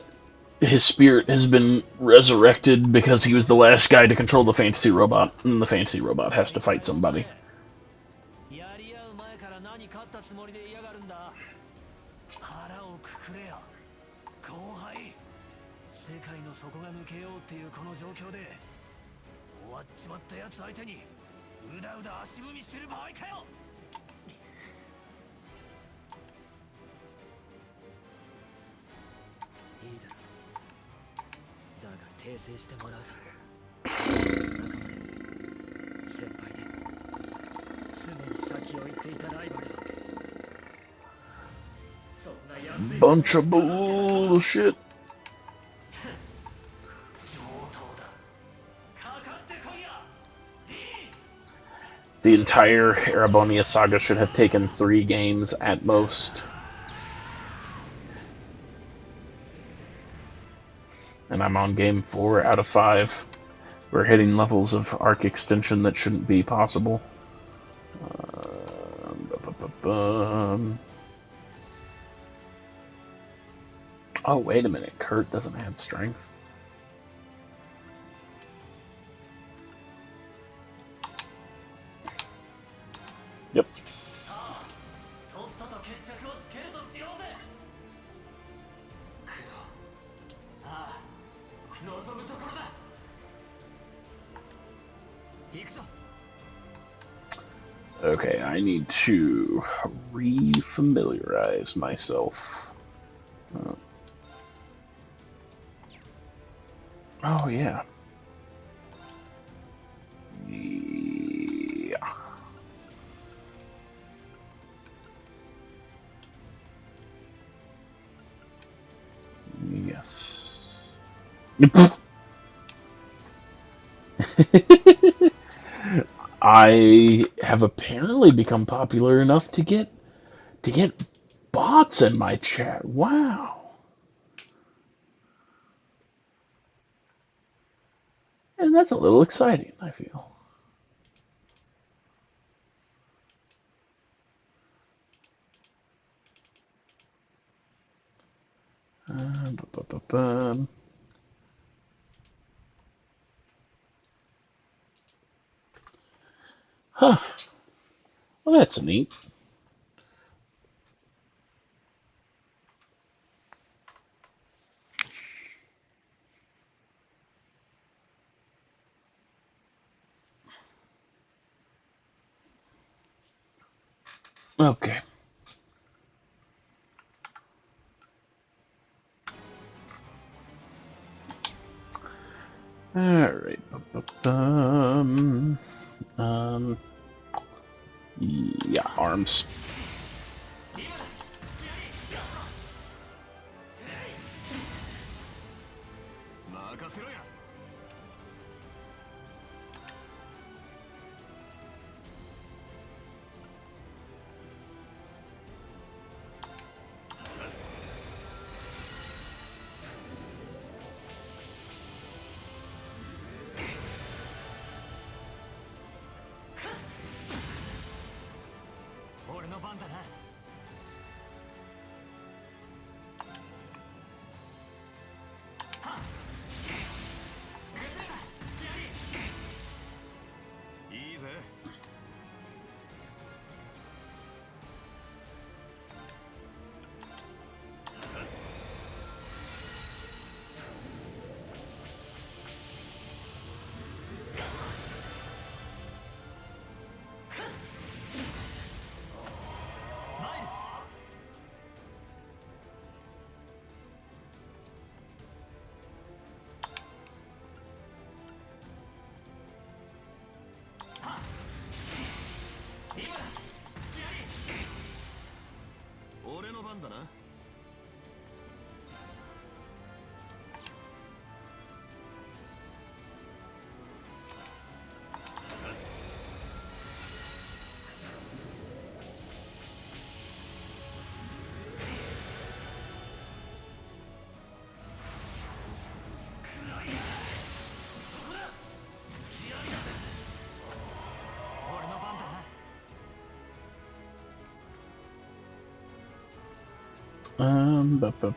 his spirit has been resurrected because he was the last guy to control the fantasy robot, and the fantasy robot has to fight somebody. やり合う前から何勝ったつもりで嫌がるんだ。腹をくくれよ後輩。世界の底が抜けようっていうこの状況で終わっちまったやつ相手にうだうだ足踏みしてる場合かよ。いいだろう。だが訂正してもらうぞ。仲間で先輩で常に先を行っていたライバルだ。そんな安い Bunch of bullshit. 上等だ。かかってこいやリーン。 The entire Erabonia saga should have taken 3 games at most. And I'm on game 4 out of 5. We're hitting levels of arc extension that shouldn't be possible. Oh, wait a minute. Kurt doesn't add strength. Yep. さあとっとと決着をつけるとしようぜ。クロ、ああ望むところだ。行くぞ。 Okay, I need to re-familiarize myself. Oh, yeah. Yeah. Yes. I have apparently become popular enough to get bots in my chat. Wow. And that's a little exciting, I feel. Ba-ba-ba-bum. Huh. Well, that's neat. Okay. Alright. Um, yeah, arms. 任せろや。Alright.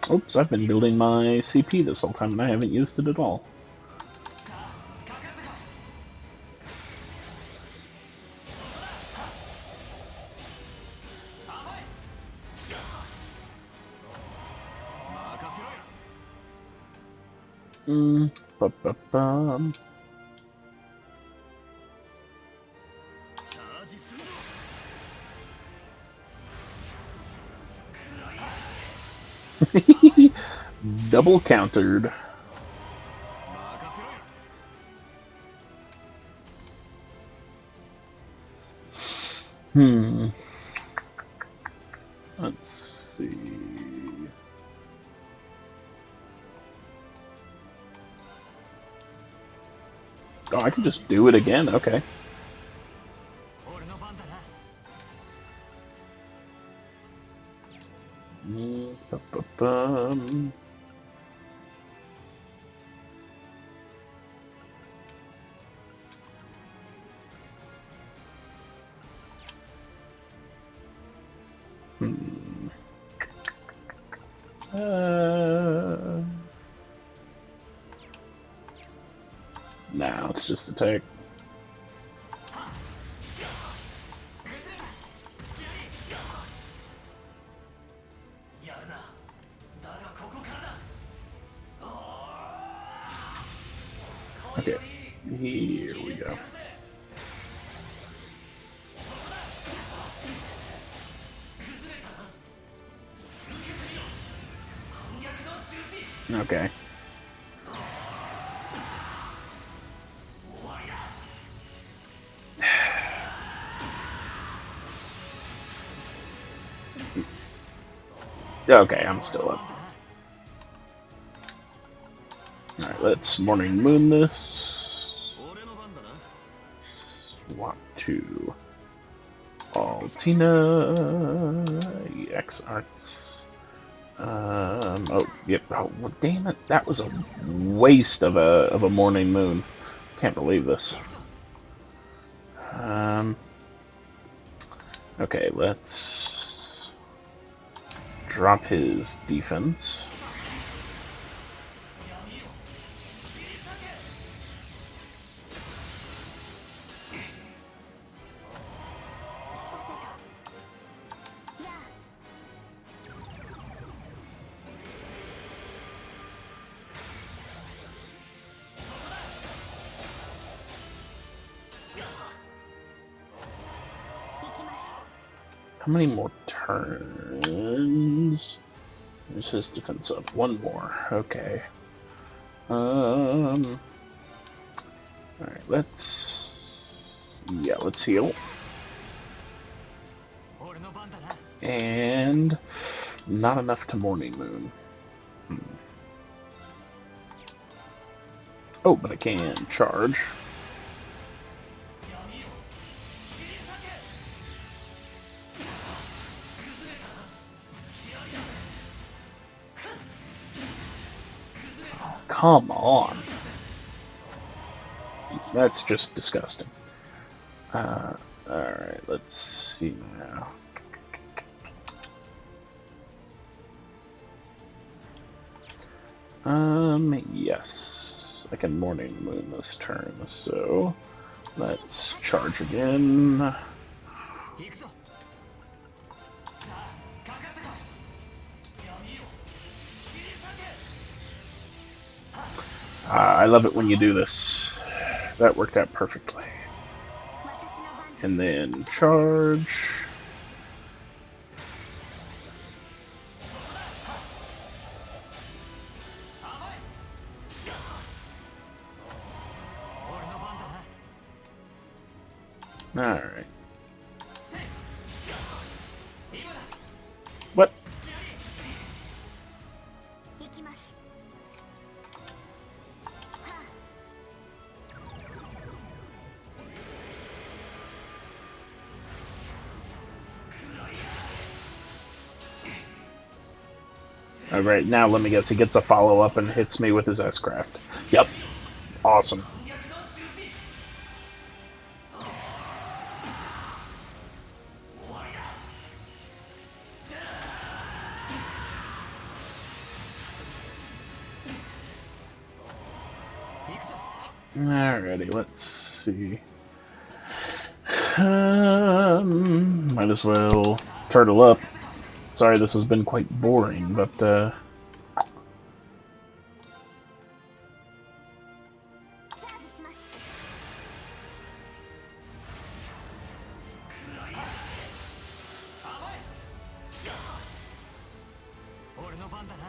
Oops, I've been building my CP this whole time and I haven't used it at all. Ba-ba-bum. Double countered. Hmm. Let's see. Oh, I can just do it again. Okay. Ba-ba-bum. Hmm. Nah, let's just attack. Okay, here we go. Okay. Okay, I'm still up. Alright, let's morning moon this. Want to Altina EX Arts. Oh, yep. Oh, well, damn it. That was a waste of a morning moon. Can't believe this. Okay, let's drop his defense. How many more turns? There's his defense up. One more. Okay. Alright, let's heal. And not enough to morning moon. Oh, but I can charge. Come on. That's just disgusting. Alright, let's see now. Yes. I can morning moon this turn, so let's charge again. I love it when you do this. That worked out perfectly. And then charge. Alright. What? Alright, now let me guess. He gets a follow-up and hits me with his S-Craft. Yep. Awesome. Alrighty, let's see. Might as well turtle up. Sorry, this has been quite boring, but, チャージします。俺の番だな。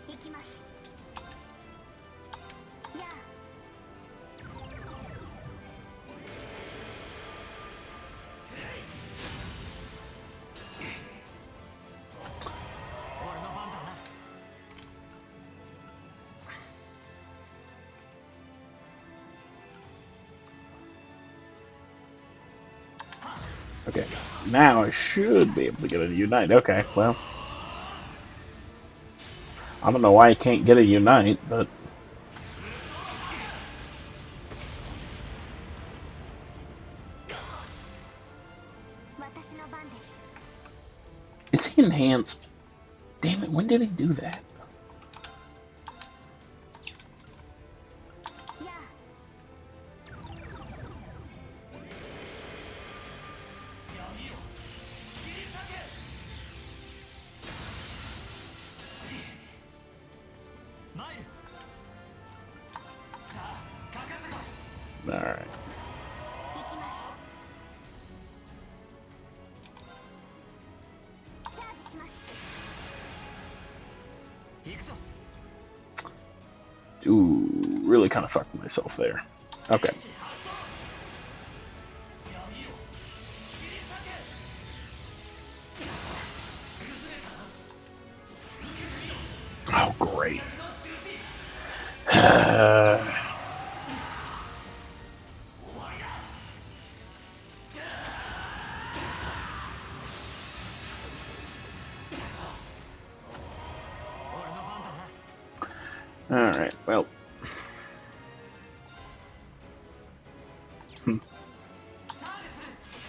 行きます。やあ。俺の番だな。okay. Now I should be able to get a Unite. Okay, well. I don't know why I can't get a Unite, but...私の番です。Is he enhanced? Damn it, when did he do that? やあ。マイル。さあ、かかってこい。 Alright. 行きます。チャージします。行くぞ。 Ooh, really kind of fucked myself there. Okay. Oh, great. Alright, well.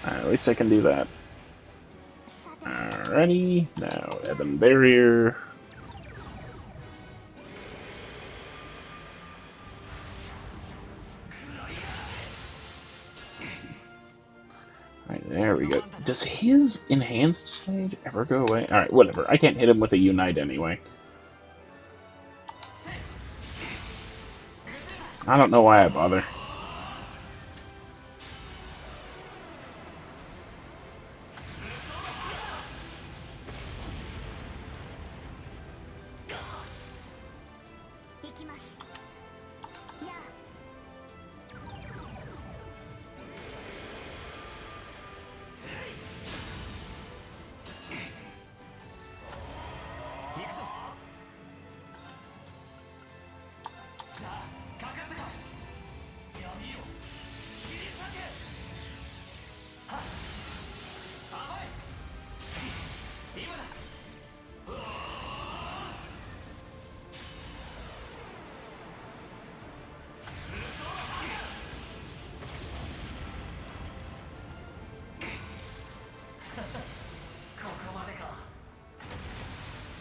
At least I can do that. さてと。 Alrighty, now Ebon Barrier. Alright, there we go. Does his enhanced stage ever go away? Alright, whatever. I can't hit him with a Unite anyway. I don't know why I bother.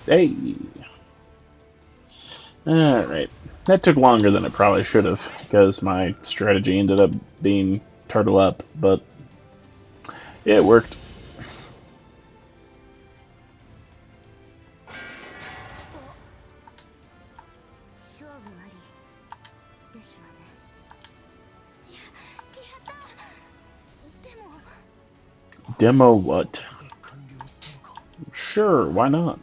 Hey! Alright. That took longer than it probably should have, because my strategy ended up being turtle up, but yeah, it worked. 勝負ありですわね。やった。でも Demo what? Sure, why not?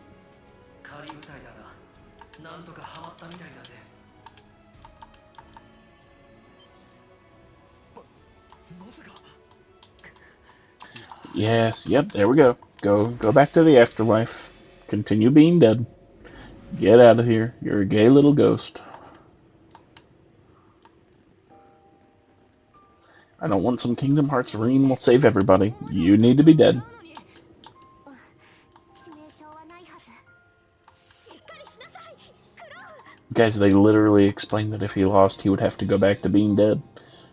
仮舞台だが、なんとかハマったみたいだぜ。まさか。 Yes, yep, there we go. Go back to the afterlife. Continue being dead. Get out of here. You're a gay little ghost. I don't want some Kingdom Hearts. Rean will save everybody. You need to be dead. Guys, they literally explained that if he lost, he would have to go back to being dead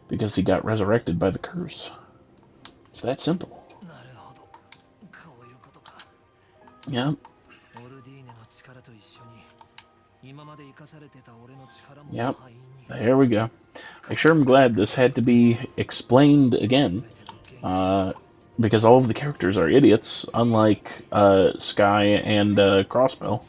because he got resurrected by the curse. It's that simple. Yep. Yep. There we go. I sure am glad this had to be explained again, because all of the characters are idiots, unlike Sky and Crossbell.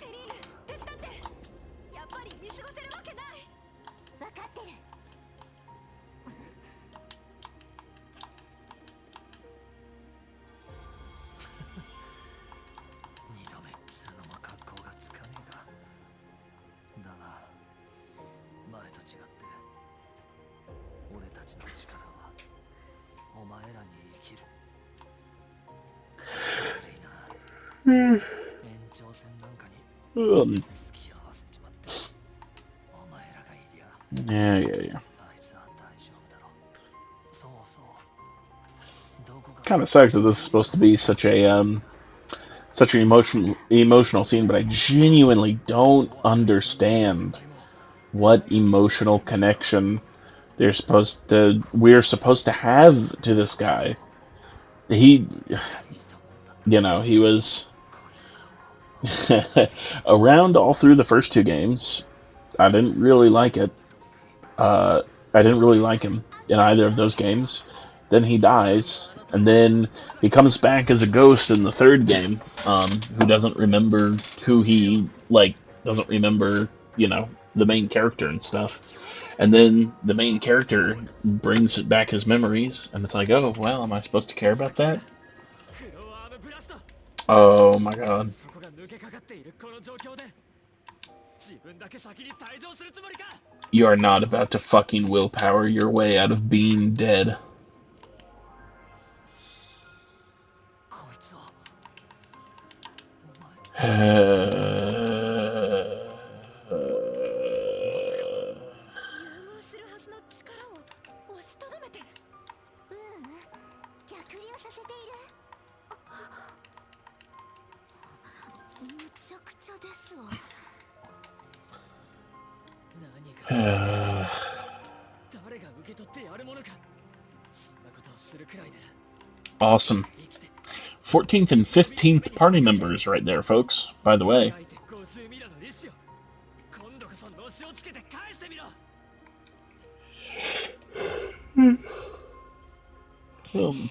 Um, yeah. Kind of sucks that this is supposed to be such an emotional scene, but I genuinely don't understand what emotional connection we're supposed to have to this guy. He, he was around all through the first two games. I didn't really like it. Uh, I didn't really like him in either of those games. Then he dies, and then he comes back as a ghost in the third game. Who doesn't remember who he doesn't remember, the main character and stuff. And then the main character brings back his memories, and it's like, oh well, am I supposed to care about that? Oh my god. You are not about to fucking willpower your way out of being dead. Awesome. 14th and 15th party members right there, folks, by the way. Um,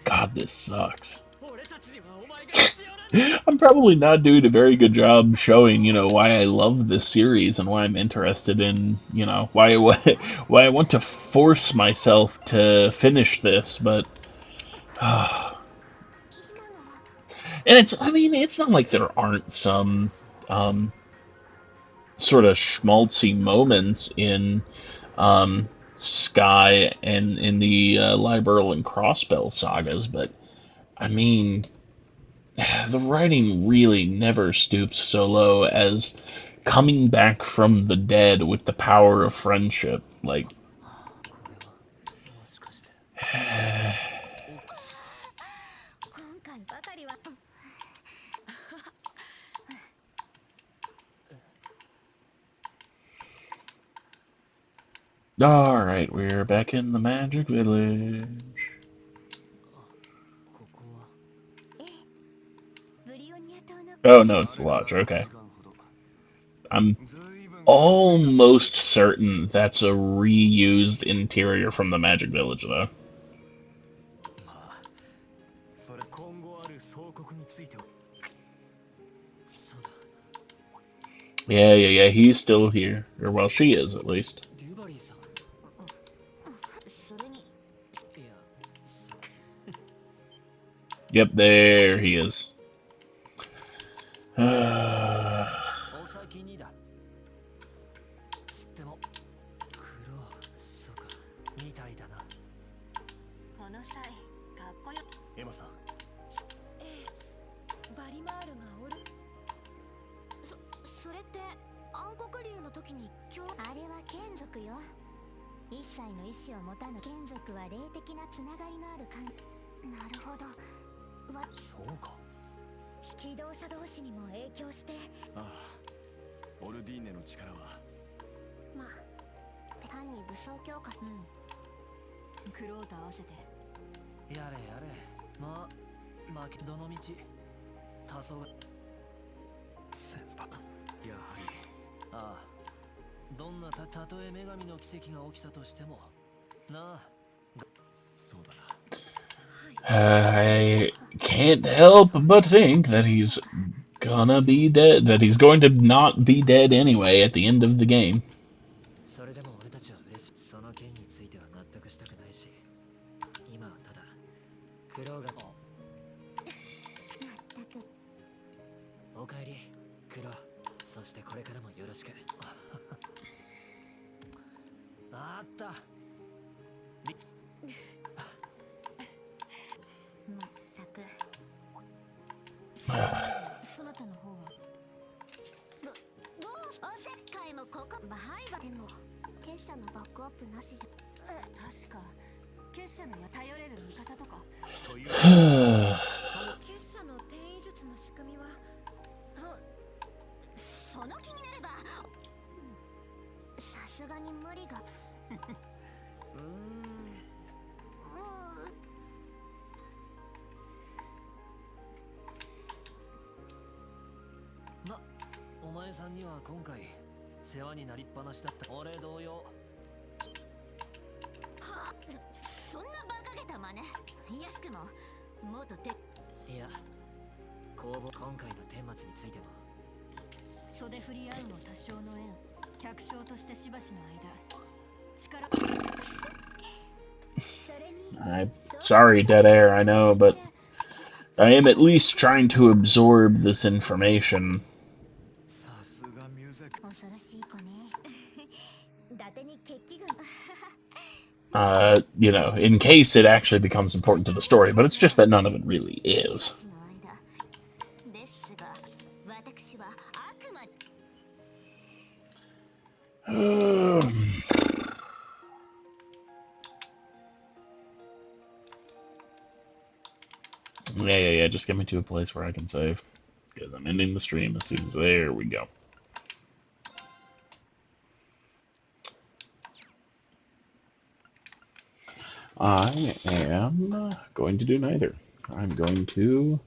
God, this sucks. I'm probably not doing a very good job showing, why I love this series and why I'm interested in, why why I want to force myself to finish this, but and it's not like there aren't some um, sort of schmaltzy moments in Sky and in the Liberl and Crossbell sagas, but I mean, the writing really never stoops so low as coming back from the dead with the power of friendship. Like, alright, we're back in the Magic Village. Oh, no, it's the Lodge. Okay. I'm almost certain that's a reused interior from the Magic Village, though. Yeah, he's still here. Or, well, she is, at least. Yep, there he is. エマさん。ええ、バリマールがおる。それって暗黒竜の時にあれは眷属よ。一切の意志を持たぬ眷属は霊的なつながりのある感。なるほど。そうか。機動者同士にも影響して。ああ、オルディーネの力はまあ単に武装強化。クローと合わせてやれやれ。まあ負けどの道多層が先輩。やはりああ、どんなたとえ女神の奇跡が起きたとしてもなあ。そうだな。I can't help but think that he's gonna be dead, that he's going to not be dead anyway at the end of the game. それでも俺たちは嬉しい。その件については納得したくないし、今はただ苦労が。まったく。おかえり苦労。そしてこれからもよろしく。あった。まったく。そなたの方はどうおせっかいもここバハイバでも結社のバックアップなしじゃ。確か結社の頼れる味方とか。という結社の転移術の仕組みはその気になればさすがに無理が。ま、お前さんには今回世話になりっぱなしだった。俺同様。はそんな馬鹿げた真似。安くも元て。いや、公募今回の顛末についても袖振り合うも多少の縁。客商としてしばしの間力。I'm sorry, Dead Air, I know, but I am at least trying to absorb this information. さすがミューゼック。恐ろしい子ね。伊達に決起軍。In case it actually becomes important to the story, but it's just that none of it really is. ですが私は悪魔。Yeah, just get me to a place where I can save. Because I'm ending the stream as soon as there we go. I am going to do neither. I'm going to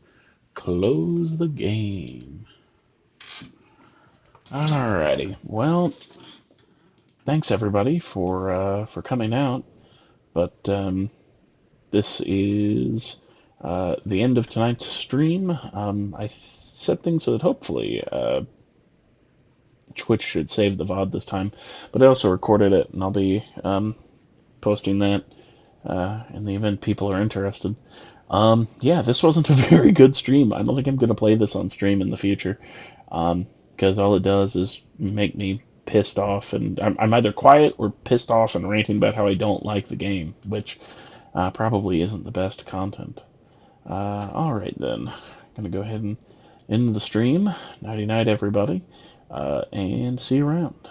close the game. Alrighty. Well, thanks everybody for coming out. But this is the end of tonight's stream. I set things so that hopefully Twitch should save the VOD this time, but I also recorded it, and I'll be posting that in the event people are interested. Yeah, this wasn't a very good stream. I don't think I'm going to play this on stream in the future, because all it does is make me pissed off, and I'm either quiet or pissed off and ranting about how I don't like the game, which probably isn't the best content. Alright then, I'm going to go ahead and end the stream. Nighty night, everybody, and see you around.